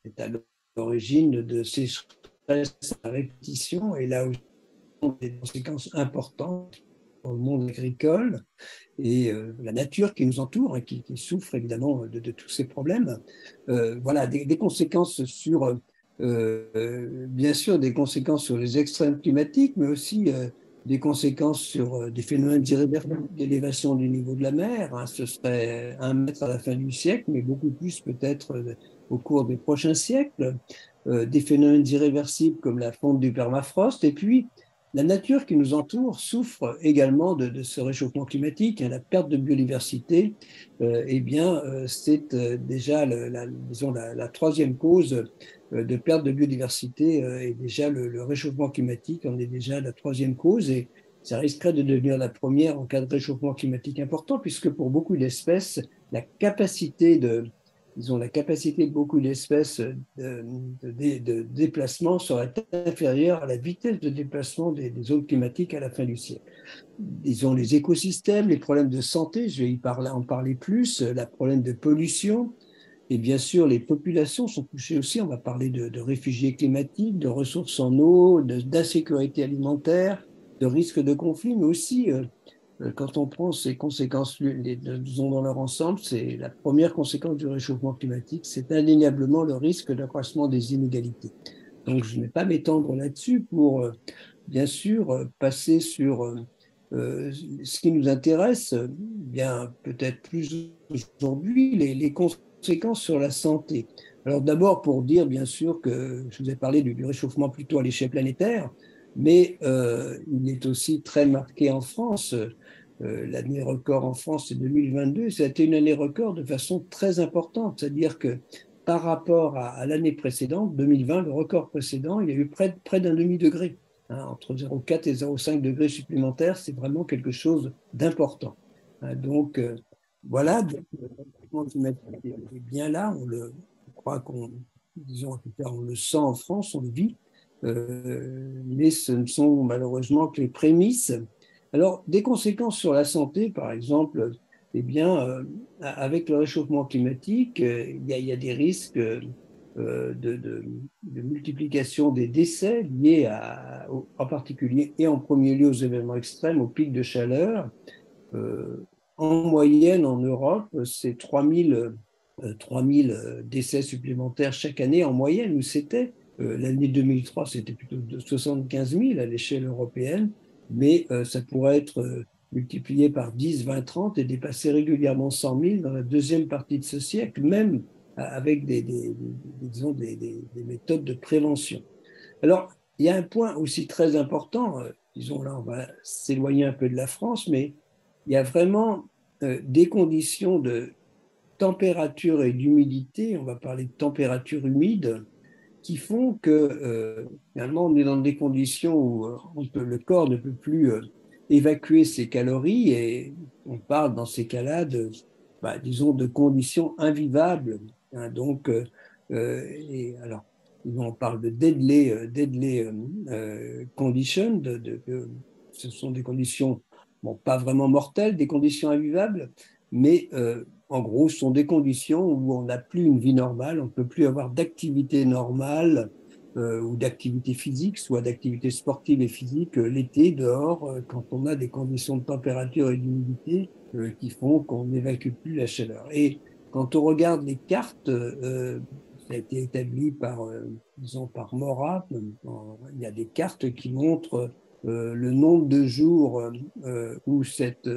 c'est à l'origine de sécheresses à répétition, et là aussi, des conséquences importantes pour le monde agricole et la nature qui nous entoure et qui souffre évidemment de tous ces problèmes. Voilà, des conséquences sur, bien sûr, des conséquences sur les extrêmes climatiques, mais aussi des conséquences sur des phénomènes irréversibles d'élévation du niveau de la mer. Ce serait 1 mètre à la fin du siècle, mais beaucoup plus peut-être au cours des prochains siècles. Des phénomènes irréversibles comme la fonte du permafrost, et puis la nature qui nous entoure souffre également de ce réchauffement climatique. La perte de biodiversité, eh bien, c'est déjà disons, la troisième cause de perte de biodiversité, et déjà le réchauffement climatique en est déjà la troisième cause, et ça risquerait de devenir la première en cas de réchauffement climatique important, puisque pour beaucoup d'espèces, la capacité de beaucoup d'espèces de déplacement serait inférieure à la vitesse de déplacement des zones climatiques à la fin du siècle. Disons les écosystèmes, les problèmes de santé, je vais en parler plus, les problèmes de pollution, et bien sûr les populations sont touchées aussi. On va parler de réfugiés climatiques, de ressources en eau, d'insécurité alimentaire, de risques de conflits, mais aussi quand on prend ces conséquences, disons dans leur ensemble, c'est la première conséquence du réchauffement climatique, c'est indéniablement le risque d'accroissement des inégalités. Donc, je ne vais pas m'étendre là-dessus pour, bien sûr, passer sur ce qui nous intéresse, bien peut-être plus aujourd'hui, les conséquences sur la santé. Alors d'abord, pour dire, bien sûr, que je vous ai parlé du réchauffement plutôt à l'échelle planétaire, mais il est aussi très marqué en France. L'année record en France, c'est 2022. Ça a été une année record de façon très importante. C'est-à-dire que par rapport à l'année précédente, 2020, le record précédent, il y a eu près d'un demi-degré. Entre 0,4 et 0,5 degrés supplémentaires, c'est vraiment quelque chose d'important. Donc, voilà, le réchauffement climatique est bien là. Je crois disons, en tout cas, on le sent en France, on le vit. Mais ce ne sont malheureusement que les prémices. Alors, des conséquences sur la santé, par exemple, eh bien, avec le réchauffement climatique, il y a des risques de multiplication des décès liés en particulier et en premier lieu aux événements extrêmes, aux pics de chaleur. En moyenne, en Europe, c'est 3000 décès supplémentaires chaque année en moyenne, où c'était l'année 2003, c'était plutôt de 75 000 à l'échelle européenne, mais ça pourrait être multiplié par 10, 20, 30 et dépasser régulièrement 100 000 dans la deuxième partie de ce siècle, même avec disons, des méthodes de prévention. Alors, il y a un point aussi très important, disons là, on va s'éloigner un peu de la France, mais il y a vraiment des conditions de température et d'humidité, on va parler de température humide, qui font que finalement on est dans des conditions où le corps ne peut plus évacuer ses calories, et on parle dans ces cas-là disons de conditions invivables. Donc, et alors, on parle de deadly conditions, ce sont des conditions, bon, pas vraiment mortelles, des conditions invivables, mais en gros, ce sont des conditions où on n'a plus une vie normale, on ne peut plus avoir d'activité normale ou d'activité physique, soit d'activité sportive et physique l'été dehors, quand on a des conditions de température et d'humidité qui font qu'on n'évacue plus la chaleur. Et quand on regarde les cartes, ça a été établi disons par Mora, il y a des cartes qui montrent le nombre de jours où cette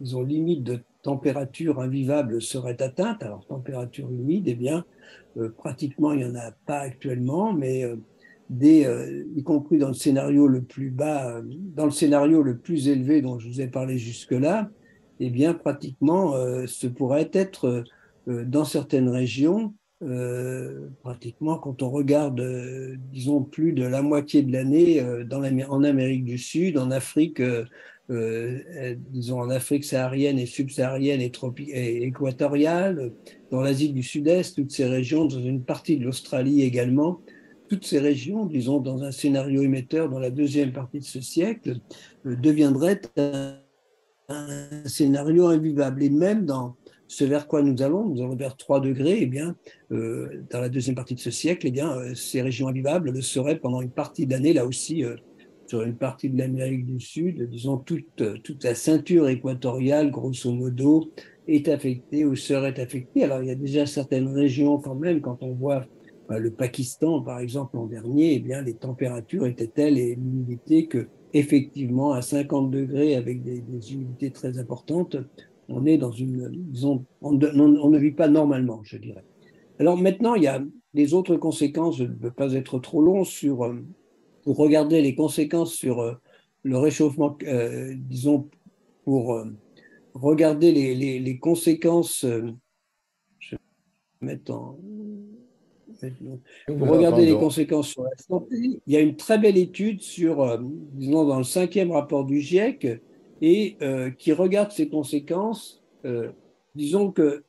disons, limite de température invivable serait atteinte. Alors, température humide, eh bien, pratiquement, il n'y en a pas actuellement, mais y compris dans le scénario le plus bas, dans le scénario le plus élevé dont je vous ai parlé jusque-là, eh bien, pratiquement, ce pourrait être dans certaines régions, pratiquement, quand on regarde, disons, plus de la moitié de l'année en Amérique du Sud, en Afrique, disons, en Afrique saharienne et subsaharienne et équatoriale, dans l'Asie du Sud-Est, toutes ces régions, dans une partie de l'Australie également, toutes ces régions, disons, dans un scénario émetteur dans la deuxième partie de ce siècle, deviendraient un scénario invivable. Et même dans ce vers quoi nous allons vers 3 degrés, eh bien, dans la deuxième partie de ce siècle, eh bien, ces régions invivables le seraient pendant une partie de l'année, là aussi, sur une partie de l'Amérique du Sud, disons, toute la ceinture équatoriale, grosso modo, est affectée ou serait affectée. Alors, il y a déjà certaines régions quand même, quand on voit le Pakistan, par exemple, l'an dernier, eh bien, les températures étaient telles et l'humidité que, effectivement, à 50 degrés, avec des humidités très importantes, on est dans disons, on ne vit pas normalement, je dirais. Alors maintenant, il y a les autres conséquences, je ne veux pas être trop long, pour regarder les conséquences sur le réchauffement, disons, pour regarder les conséquences, je vais mettre en... Pour regarder les conséquences sur la santé, il y a une très belle étude disons, dans le 5e rapport du GIEC et qui regarde ces conséquences. Disons que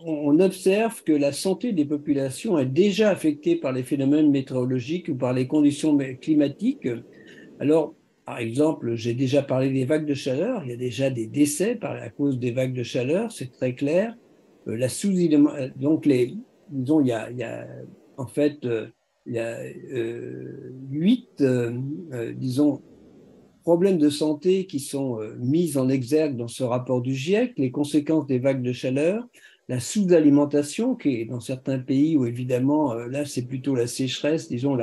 on observe que la santé des populations est déjà affectée par les phénomènes météorologiques ou par les conditions climatiques. Alors, par exemple, j'ai déjà parlé des vagues de chaleur. Il y a déjà des décès à cause des vagues de chaleur, c'est très clair. Donc, disons, il y a en fait, il y a 8, disons, problèmes de santé qui sont mis en exergue dans ce rapport du GIEC, les conséquences des vagues de chaleur, la sous-alimentation qui est dans certains pays où évidemment, là c'est plutôt la sécheresse, disons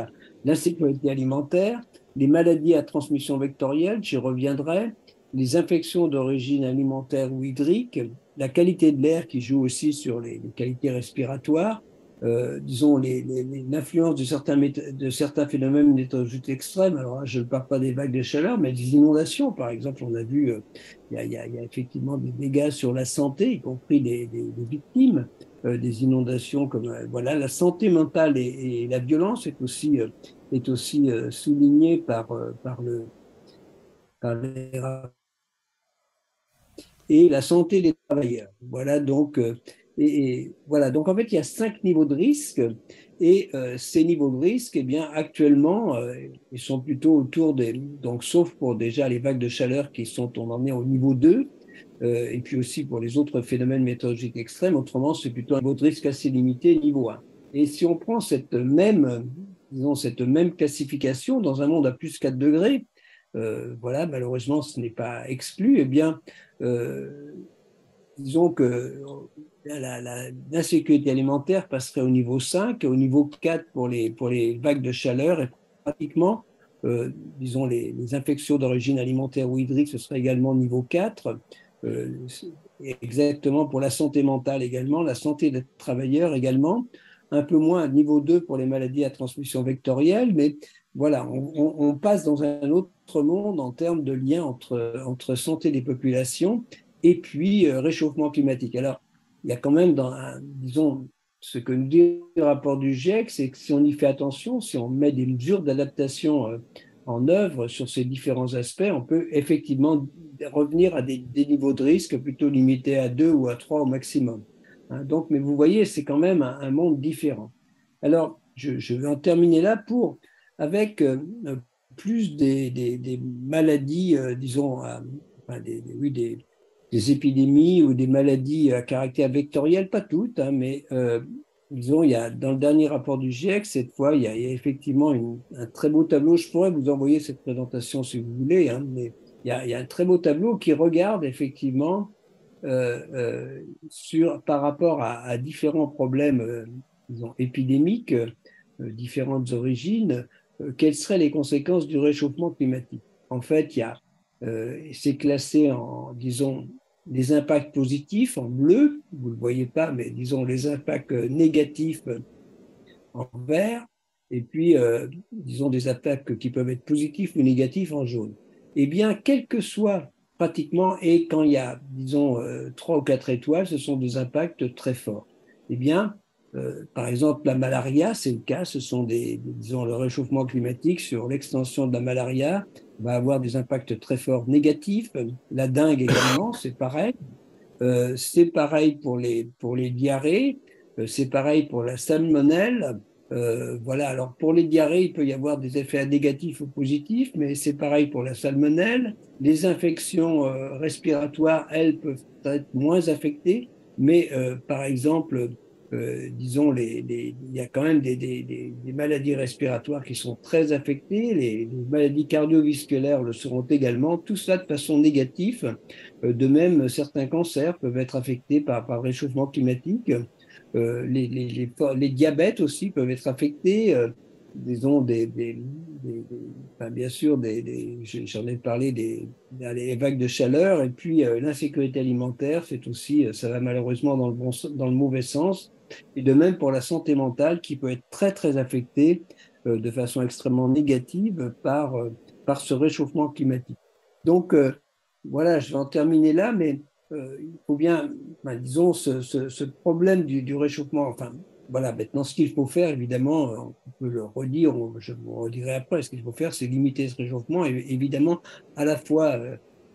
l'insécurité alimentaire, les maladies à transmission vectorielle, j'y reviendrai, les infections d'origine alimentaire ou hydrique, la qualité de l'air qui joue aussi sur les qualités respiratoires, disons, l'influence de certains phénomènes météorologiques extrêmes. Alors, je ne parle pas des vagues de chaleur, mais des inondations, par exemple. On a vu, il y a effectivement des dégâts sur la santé, y compris des victimes des inondations. Comme voilà, la santé mentale et la violence est aussi soulignée par les et la santé des travailleurs. Voilà donc, voilà. Donc en fait, il y a 5 niveaux de risque et ces niveaux de risque, eh bien, actuellement, ils sont plutôt autour donc sauf pour déjà les vagues de chaleur on en est au niveau 2, et puis aussi pour les autres phénomènes météorologiques extrêmes, autrement, c'est plutôt un niveau de risque assez limité, niveau 1. Et si on prend cette même classification dans un monde à plus 4 degrés, voilà, malheureusement, ce n'est pas exclu, eh bien, disons que l'insécurité alimentaire passerait au niveau 5, et au niveau 4 pour les vagues de chaleur, et pratiquement, disons, les infections d'origine alimentaire ou hydrique, ce serait également niveau 4. Exactement pour la santé mentale également, la santé des travailleurs également, un peu moins niveau 2 pour les maladies à transmission vectorielle, mais voilà, on passe dans un autre monde en termes de lien entre santé des populations et puis réchauffement climatique. Alors, il y a quand même, disons, ce que nous dit le rapport du GIEC, c'est que si on y fait attention, si on met des mesures d'adaptation en œuvre sur ces différents aspects, on peut effectivement revenir à des niveaux de risque plutôt limités à 2 ou à 3 au maximum. Donc, mais vous voyez, c'est quand même un monde différent. Alors, je vais en terminer là avec plus des maladies, disons, enfin, oui, des épidémies ou des maladies à caractère vectoriel, pas toutes, hein, mais disons, il y a, dans le dernier rapport du GIEC, cette fois, il y a effectivement un très beau tableau. Je pourrais vous envoyer cette présentation si vous voulez, hein, mais il y a un très beau tableau qui regarde effectivement par rapport à différents problèmes disons, épidémiques, différentes origines, quelles seraient les conséquences du réchauffement climatique. En fait, c'est classé en, disons, les impacts positifs en bleu, vous ne le voyez pas, mais disons les impacts négatifs en vert, et puis, disons, des impacts qui peuvent être positifs ou négatifs en jaune. Eh bien, quel que soit pratiquement, et quand il y a, disons, 3 ou 4 étoiles, ce sont des impacts très forts. Eh bien, par exemple, la malaria, c'est le cas, ce sont disons, le réchauffement climatique sur l'extension de la malaria va avoir des impacts très forts négatifs. La dengue également, c'est pareil. C'est pareil pour les diarrhées, c'est pareil pour la salmonelle. Voilà, alors pour les diarrhées, il peut y avoir des effets négatifs ou positifs, mais c'est pareil pour la salmonelle. Les infections respiratoires, elles, peuvent être moins affectées, mais par exemple, disons, il y a quand même des maladies respiratoires qui sont très affectées, les maladies cardiovasculaires le seront également, tout ça de façon négative. De même, certains cancers peuvent être affectés par le réchauffement climatique. Les diabètes aussi peuvent être affectés. Disons, enfin, bien sûr, j'en ai parlé, des vagues de chaleur. Et puis, l'insécurité alimentaire, c'est aussi, ça va malheureusement dans le mauvais sens. Et de même pour la santé mentale, qui peut être très, très affectée de façon extrêmement négative par ce réchauffement climatique. Donc, voilà, je vais en terminer là, mais il faut bien, ben, disons, ce problème du réchauffement, enfin, voilà, maintenant, ce qu'il faut faire, évidemment, on peut le redire, je vous redirai après, ce qu'il faut faire, c'est limiter ce réchauffement, et évidemment, à la fois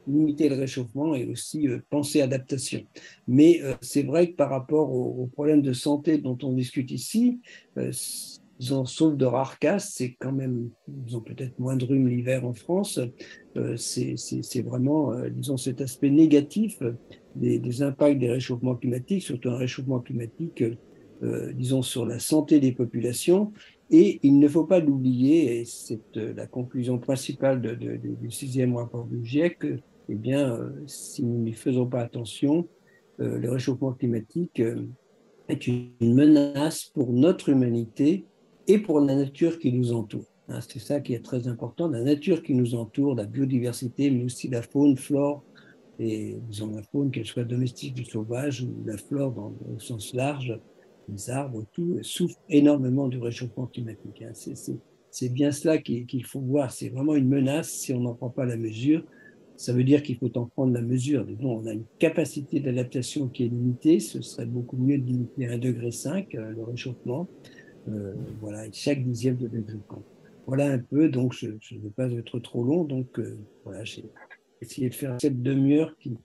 limiter le réchauffement et aussi penser adaptation. Mais c'est vrai que par rapport aux problèmes de santé dont on discute ici, sauf de rares cas, c'est quand même, ils ont peut-être moins de rhume l'hiver en France, c'est vraiment, disons, cet aspect négatif des impacts des réchauffements climatiques, surtout un réchauffement climatique, disons, sur la santé des populations. Et il ne faut pas l'oublier, et c'est la conclusion principale du 6e rapport du GIEC, eh bien, si nous n'y faisons pas attention, le réchauffement climatique est une menace pour notre humanité et pour la nature qui nous entoure. C'est ça qui est très important, la nature qui nous entoure, la biodiversité, mais aussi la faune, flore, et disons la faune, qu'elle soit domestique ou sauvage, ou la flore au sens large, les arbres, tout souffre énormément du réchauffement climatique. C'est bien cela qu'il faut voir, c'est vraiment une menace si on n'en prend pas la mesure. Ça veut dire qu'il faut en prendre la mesure. Bon, on a une capacité d'adaptation qui est limitée, ce serait beaucoup mieux de limiter à 1,5 degré le réchauffement. Voilà, chaque dixième de degré. Voilà un peu, donc je ne veux pas être trop long, donc voilà, j'ai essayé de faire cette demi-heure qui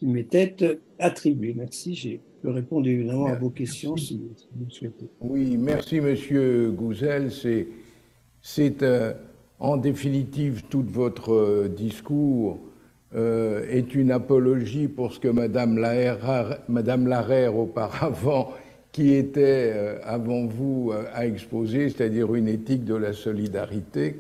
m'était attribuée. Merci, j'ai pu répondre évidemment à vos questions si vous le souhaitez. Oui, merci Monsieur Gouzel. C'est en définitive tout votre discours est une apologie pour ce que Madame Larère auparavant, qui était avant vous, a exposé, c'est-à-dire une éthique de la solidarité,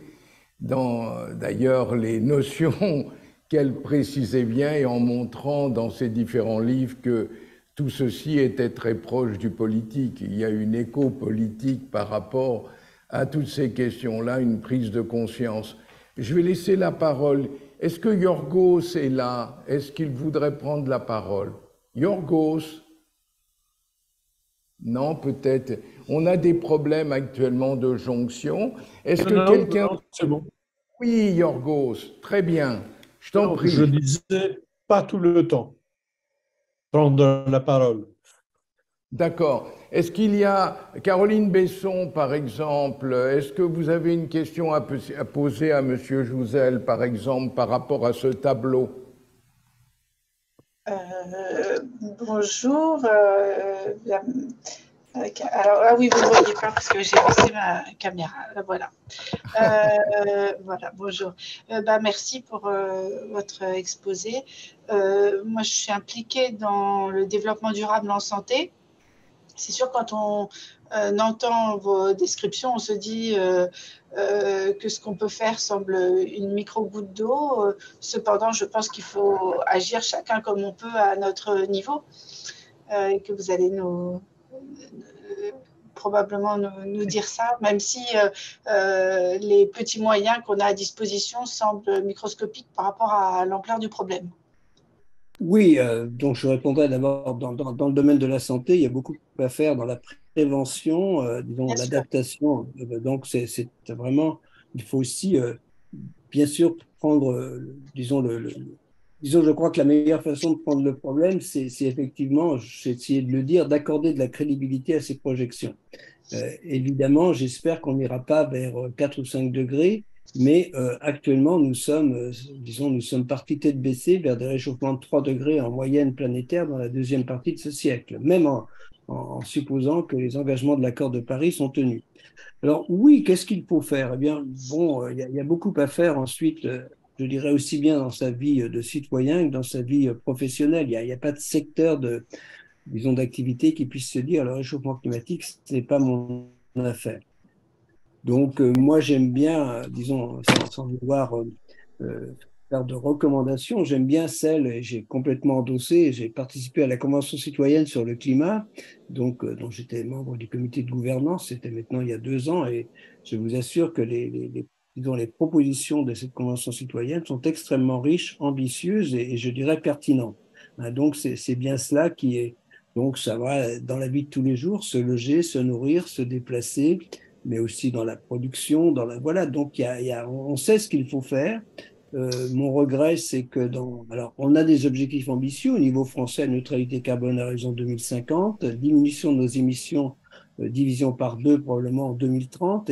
dans d'ailleurs les notions qu'elle précisait bien et en montrant dans ses différents livres que tout ceci était très proche du politique. Il y a une éco-politique par rapport à toutes ces questions-là, une prise de conscience. Je vais laisser la parole. Est-ce que Yorgos est là? Est-ce qu'il voudrait prendre la parole? Yorgos? Non, peut-être. On a des problèmes actuellement de jonction. Est-ce que quelqu'un... Non, c'est bon. Oui, Yorgos, très bien. Je t'en prie. Je disais pas tout le temps. Prendre la parole. D'accord. Est-ce qu'il y a, Caroline Besson, par exemple, est-ce que vous avez une question à poser à Monsieur Jouzel, par exemple, par rapport à ce tableau? Bonjour. Alors, ah oui, vous ne voyez pas parce que j'ai baissé ma caméra. Voilà. Voilà, bonjour. Merci pour votre exposé. Moi, je suis impliquée dans le développement durable en santé. C'est sûr, quand on entend vos descriptions, on se dit que ce qu'on peut faire semble une micro-goutte d'eau. Cependant, je pense qu'il faut agir chacun comme on peut à notre niveau et que vous allez probablement nous dire ça, même si les petits moyens qu'on a à disposition semblent microscopiques par rapport à l'ampleur du problème. Oui, donc je répondrai d'abord dans le domaine de la santé, il y a beaucoup à faire dans la prévention, disons Bien sûr. l'adaptation. Donc c'est vraiment, il faut aussi bien sûr prendre, disons, je crois que la meilleure façon de prendre le problème, c'est effectivement, j'ai essayé de le dire, d'accorder de la crédibilité à ces projections. Évidemment, j'espère qu'on n'ira pas vers 4 ou 5 degrés, mais actuellement, nous sommes partis tête baissée vers des réchauffements de 3 degrés en moyenne planétaire dans la deuxième partie de ce siècle, même en supposant que les engagements de l'accord de Paris sont tenus. Alors oui, qu'est-ce qu'il faut faire? Eh bien, bon, il y a beaucoup à faire ensuite, je dirais aussi bien dans sa vie de citoyen que dans sa vie professionnelle. Il y a pas de secteur disons, d'activité qui puisse se dire le réchauffement climatique, ce n'est pas mon affaire. Donc, moi, j'aime bien, disons, sans vouloir faire de recommandations, j'aime bien celle, et j'ai complètement endossé, j'ai participé à la Convention citoyenne sur le climat, donc, dont j'étais membre du comité de gouvernance, c'était maintenant il y a 2 ans, et je vous assure que disons, les propositions de cette Convention citoyenne sont extrêmement riches, ambitieuses et je dirais pertinentes. Hein, donc, c'est bien cela qui est. Donc, ça va dans la vie de tous les jours, se loger, se nourrir, se déplacer, mais aussi dans la production, voilà. Donc, on sait ce qu'il faut faire. Mon regret, c'est que alors, on a des objectifs ambitieux au niveau français, neutralité carbone à horizon 2050, diminution de nos émissions, division par 2 probablement en 2030,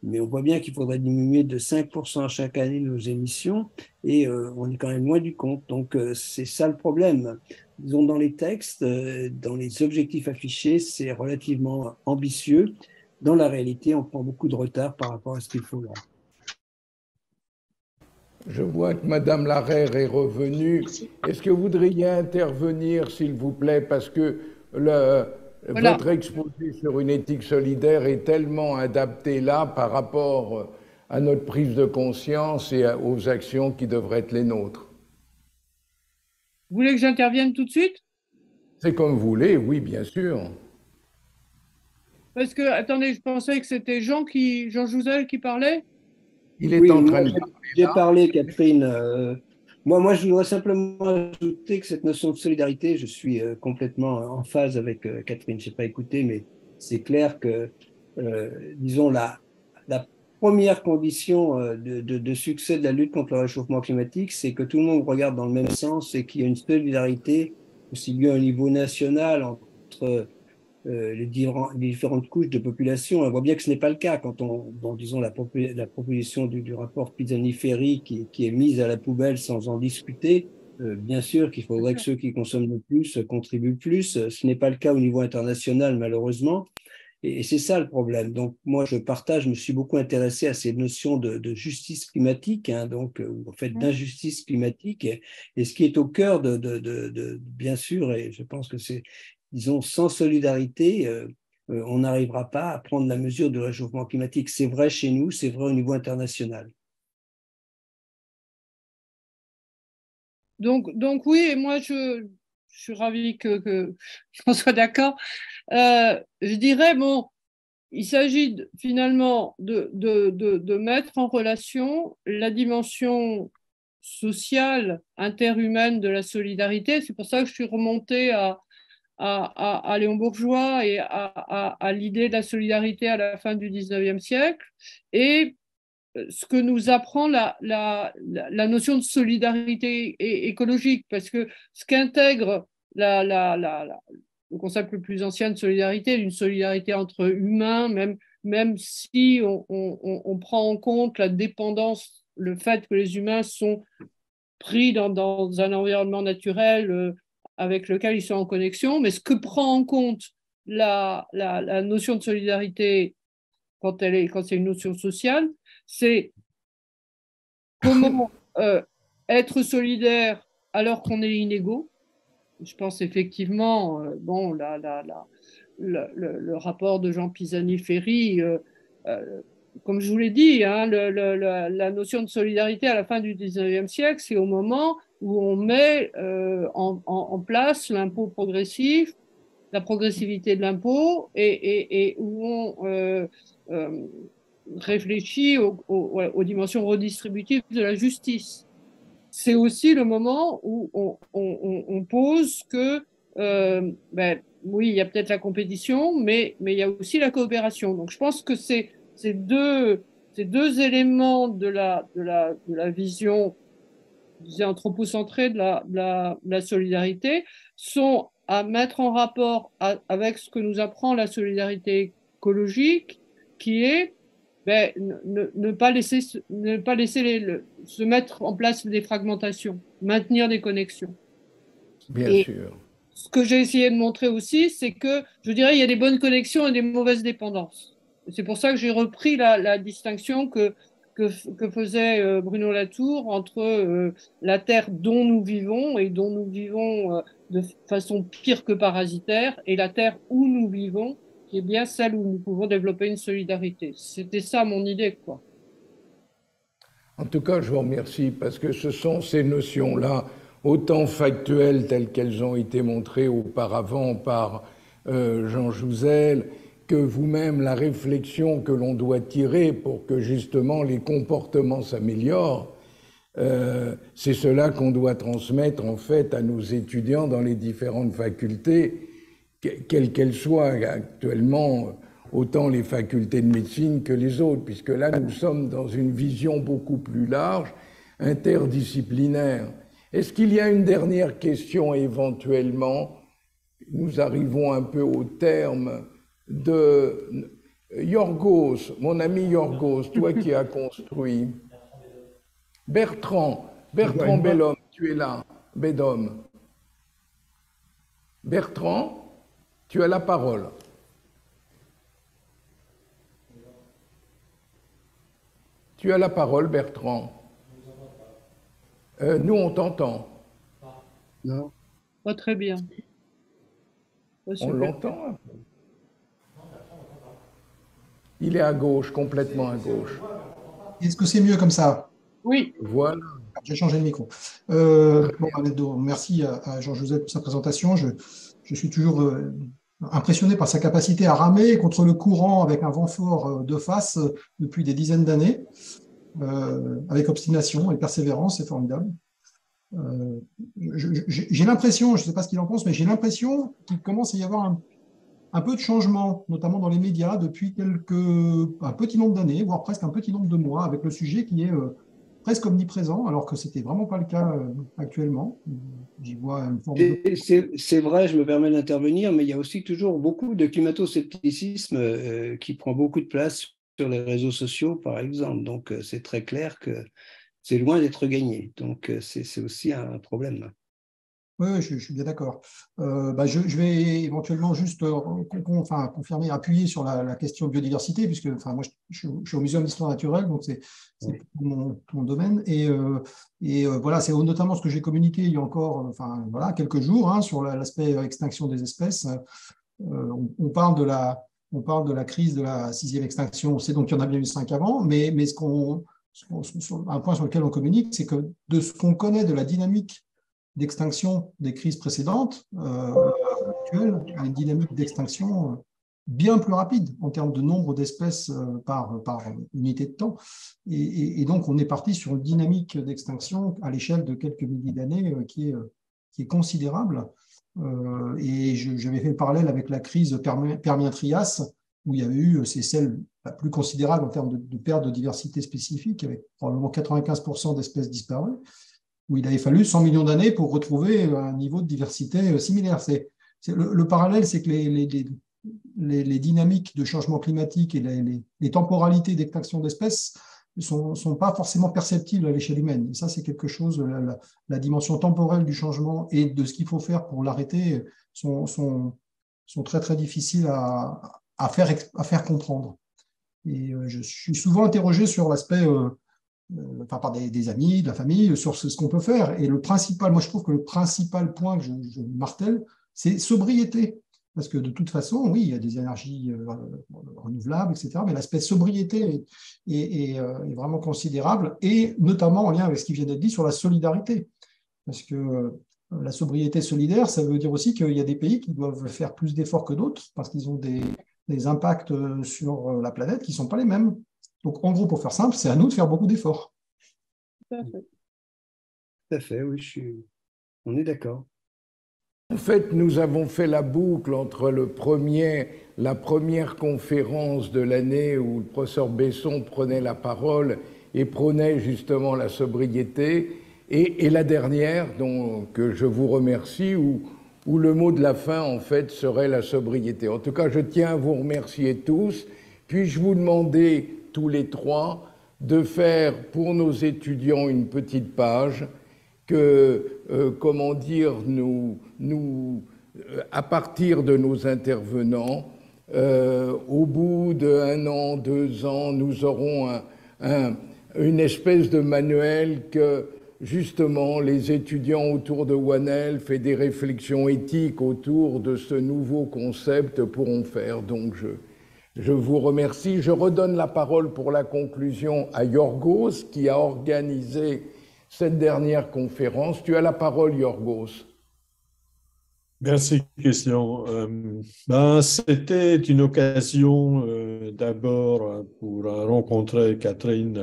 mais on voit bien qu'il faudrait diminuer de 5% chaque année nos émissions, et on est quand même loin du compte. Donc, c'est ça le problème. Disons, dans les textes, dans les objectifs affichés, c'est relativement ambitieux. Dans la réalité, on prend beaucoup de retard par rapport à ce qu'il faut là. Je vois que Madame Larère est revenue. Merci. Est-ce que vous voudriez intervenir, s'il vous plaît, parce que Voilà. votre exposé sur une éthique solidaire est tellement adapté là par rapport à notre prise de conscience et aux actions qui devraient être les nôtres. Vous voulez que j'intervienne tout de suite? C'est comme vous voulez, oui, bien sûr. Parce que, attendez, je pensais que c'était Jean Jouzel qui parlait. Il est Oui, en train moi, de parler j'ai là. parlé, Catherine. Moi, je voudrais simplement ajouter que cette notion de solidarité, je suis complètement en phase avec Catherine. Je n'ai pas écouté, mais c'est clair que, disons, la première condition de succès de la lutte contre le réchauffement climatique, c'est que tout le monde regarde dans le même sens et qu'il y a une solidarité, aussi bien au niveau national entre les différentes couches de population. On voit bien que ce n'est pas le cas quand disons, la proposition du rapport Pisani-Ferry qui est mise à la poubelle sans en discuter. Bien sûr qu'il faudrait que ceux qui consomment le plus contribuent plus. Ce n'est pas le cas au niveau international, malheureusement. Et c'est ça le problème. Donc, moi, je me suis beaucoup intéressé à ces notions de justice climatique, hein, donc, en fait, d'injustice climatique. Et ce qui est au cœur bien sûr, et je pense que c'est, disons, sans solidarité, on n'arrivera pas à prendre la mesure du réchauffement climatique. C'est vrai chez nous, c'est vrai au niveau international. Donc oui, et moi, je suis ravie qu'on soit d'accord. Je dirais, bon, il s'agit finalement de mettre en relation la dimension sociale, interhumaine de la solidarité. C'est pour ça que je suis remontée à Léon Bourgeois et à l'idée de la solidarité à la fin du 19e siècle. Et ce que nous apprend la notion de solidarité écologique, parce que ce qu'intègre le concept le plus ancien de solidarité, d'une solidarité entre humains, même si on prend en compte la dépendance, le fait que les humains sont pris dans un environnement naturel avec lequel ils sont en connexion, mais ce que prend en compte la notion de solidarité, quand c'est une notion sociale, c'est comment être solidaire alors qu'on est inégaux. Je pense effectivement, bon, le rapport de Jean Pisani-Ferry, comme je vous l'ai dit, hein, la notion de solidarité à la fin du 19e siècle, c'est au moment où on met en place l'impôt progressif, la progressivité de l'impôt, et où on réfléchit aux dimensions redistributives de la justice. C'est aussi le moment où on pose que, oui, il y a peut-être la compétition, mais il y a aussi la coopération. Donc, je pense que ces deux éléments de la vision, je disais, anthropocentrée de la solidarité sont à mettre en rapport avec ce que nous apprend la solidarité écologique, qui est ne pas laisser se mettre en place des fragmentations, maintenir des connexions. Bien sûr. Ce que j'ai essayé de montrer aussi, c'est que, je dirais, il y a des bonnes connexions et des mauvaises dépendances. C'est pour ça que j'ai repris la distinction que faisait Bruno Latour entre la terre dont nous vivons et dont nous vivons de façon pire que parasitaire, et la terre où nous vivons, qui est bien celle où nous pouvons développer une solidarité. C'était ça mon idée, quoi. En tout cas, je vous remercie parce que ce sont ces notions-là, autant factuelles telles qu'elles ont été montrées auparavant par Jean Jouzel, que vous-même, la réflexion que l'on doit tirer pour que justement les comportements s'améliorent, c'est cela qu'on doit transmettre en fait à nos étudiants dans les différentes facultés, quelles qu'elles soient actuellement, autant les facultés de médecine que les autres, puisque là nous sommes dans une vision beaucoup plus large, interdisciplinaire. Est-ce qu'il y a une dernière question éventuellement? Nous arrivons un peu au terme de Yorgos, mon ami Yorgos, toi qui as construit. Bertrand Bellhomme, tu es là, Bédhomme. Bertrand, tu as la parole. Tu as la parole, Bertrand. Nous, on t'entend. Non. Pas très bien. On l'entend. Il est à gauche, complètement à gauche. Est-ce que c'est mieux comme ça? Oui. Voilà. J'ai changé le micro. Merci à Jean-Joseph pour sa présentation. Je suis toujours impressionné par sa capacité à ramer contre le courant avec un vent fort de face depuis des dizaines d'années, avec obstination et persévérance, c'est formidable. J'ai l'impression, je ne sais pas ce qu'il en pense, mais j'ai l'impression qu'il commence à y avoir un peu de changement, notamment dans les médias, depuis un petit nombre d'années, voire presque un petit nombre de mois, avec le sujet qui est presque omniprésent, alors que ce n'était vraiment pas le cas actuellement. J'y vois une forme de... C'est vrai, je me permets d'intervenir, mais il y a aussi toujours beaucoup de climato-scepticisme qui prend beaucoup de place sur les réseaux sociaux, par exemple. Donc, c'est très clair que c'est loin d'être gagné. Donc, c'est aussi un problème. Oui, je suis bien d'accord. Je vais éventuellement juste confirmer, appuyer sur la question de biodiversité, puisque moi, je suis au Muséum d'histoire naturelle, donc c'est mon domaine. Et voilà, c'est notamment ce que j'ai communiqué il y a encore quelques jours sur l'aspect extinction des espèces. On parle de la crise de la 6e extinction. On sait donc qu'il y en a bien eu 5 avant, mais un point sur lequel on communique, c'est que de ce qu'on connaît de la dynamique d'extinction des crises précédentes, actuelle, à une dynamique d'extinction bien plus rapide en termes de nombre d'espèces par unité de temps. Et donc, on est parti sur une dynamique d'extinction à l'échelle de quelques milliers d'années qui est considérable. Et j'avais fait le parallèle avec la crise Permien-Trias, où il y avait eu, c'est celle la plus considérable en termes de perte de diversité spécifique, avec probablement 95% d'espèces disparues, où il avait fallu 100 millions d'années pour retrouver un niveau de diversité similaire. Le parallèle, c'est que les dynamiques de changement climatique et les temporalités d'extinction d'espèces ne sont pas forcément perceptibles à l'échelle humaine. Et ça, c'est quelque chose, la dimension temporelle du changement et de ce qu'il faut faire pour l'arrêter sont sont très, très difficiles à faire comprendre. Et je suis souvent interrogé sur l'aspect, par des amis, de la famille, sur ce qu'on peut faire. Et le principal, moi je trouve que le principal point que je martèle, c'est sobriété. Parce que de toute façon, oui, il y a des énergies renouvelables, etc. Mais l'aspect sobriété est vraiment considérable, et notamment en lien avec ce qui vient d'être dit sur la solidarité. Parce que la sobriété solidaire, ça veut dire aussi qu'il y a des pays qui doivent faire plus d'efforts que d'autres, parce qu'ils ont des impacts sur la planète qui ne sont pas les mêmes. Donc, en gros, pour faire simple, c'est à nous de faire beaucoup d'efforts. Tout à fait. Tout à fait, oui, on est d'accord. En fait, nous avons fait la boucle entre la première conférence de l'année où le professeur Besson prenait la parole et prônait justement la sobriété, et la dernière, que je vous remercie, où le mot de la fin, en fait, serait la sobriété. En tout cas, je tiens à vous remercier tous. Puis-je vous demander, tous les trois, de faire pour nos étudiants une petite page comment dire, à partir de nos intervenants, au bout d'1 an, 2 ans, nous aurons une espèce de manuel que, justement, les étudiants autour de One Health et des réflexions éthiques autour de ce nouveau concept pourront faire. Donc, je vous remercie. Je redonne la parole pour la conclusion à Yorgos, qui a organisé cette dernière conférence. Tu as la parole, Yorgos. Merci, Christian. C'était une occasion d'abord pour rencontrer Catherine,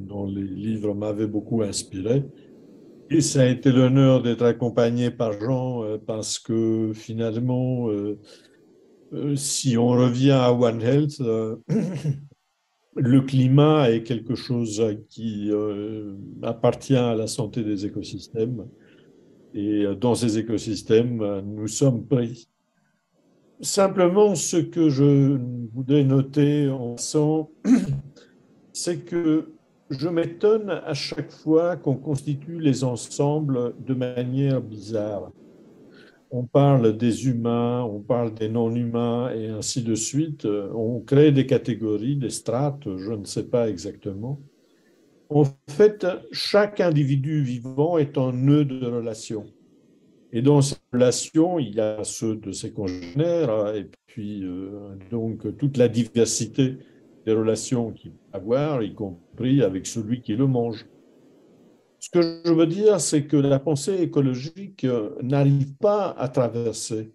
dont les livres m'avaient beaucoup inspiré. Et ça a été l'honneur d'être accompagné par Jean, parce que finalement, si on revient à One Health, le climat est quelque chose qui appartient à la santé des écosystèmes. Et dans ces écosystèmes, nous sommes pris. Simplement, ce que je voudrais noter en passant, c'est que je m'étonne à chaque fois qu'on constitue les ensembles de manière bizarre. On parle des humains, on parle des non-humains et ainsi de suite. On crée des catégories, des strates, je ne sais pas exactement. En fait, chaque individu vivant est un nœud de relation. Et dans ces relations, il y a ceux de ses congénères, et puis donc toute la diversité des relations qu'il peut avoir, y compris avec celui qui le mange. Ce que je veux dire, c'est que la pensée écologique n'arrive pas à traverser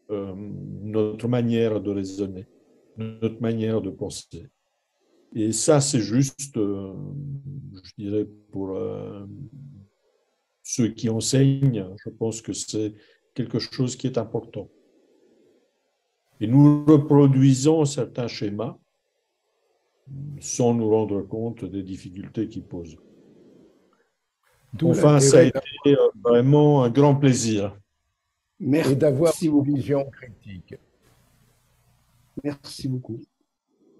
notre manière de raisonner, notre manière de penser. Et ça, c'est juste, je dirais, pour ceux qui enseignent, je pense que c'est quelque chose qui est important. Et nous reproduisons certains schémas sans nous rendre compte des difficultés qu'ils posent. Enfin, ça a été vraiment un grand plaisir. Merci. Et d'avoir une vision critique. Merci beaucoup.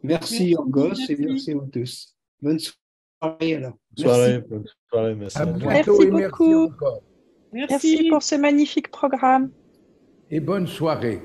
Merci, Yorgos, et merci à tous. Bonne soirée alors. Bonne soirée, merci. À bientôt, merci et beaucoup. merci encore. Merci pour ce magnifique programme. Et bonne soirée.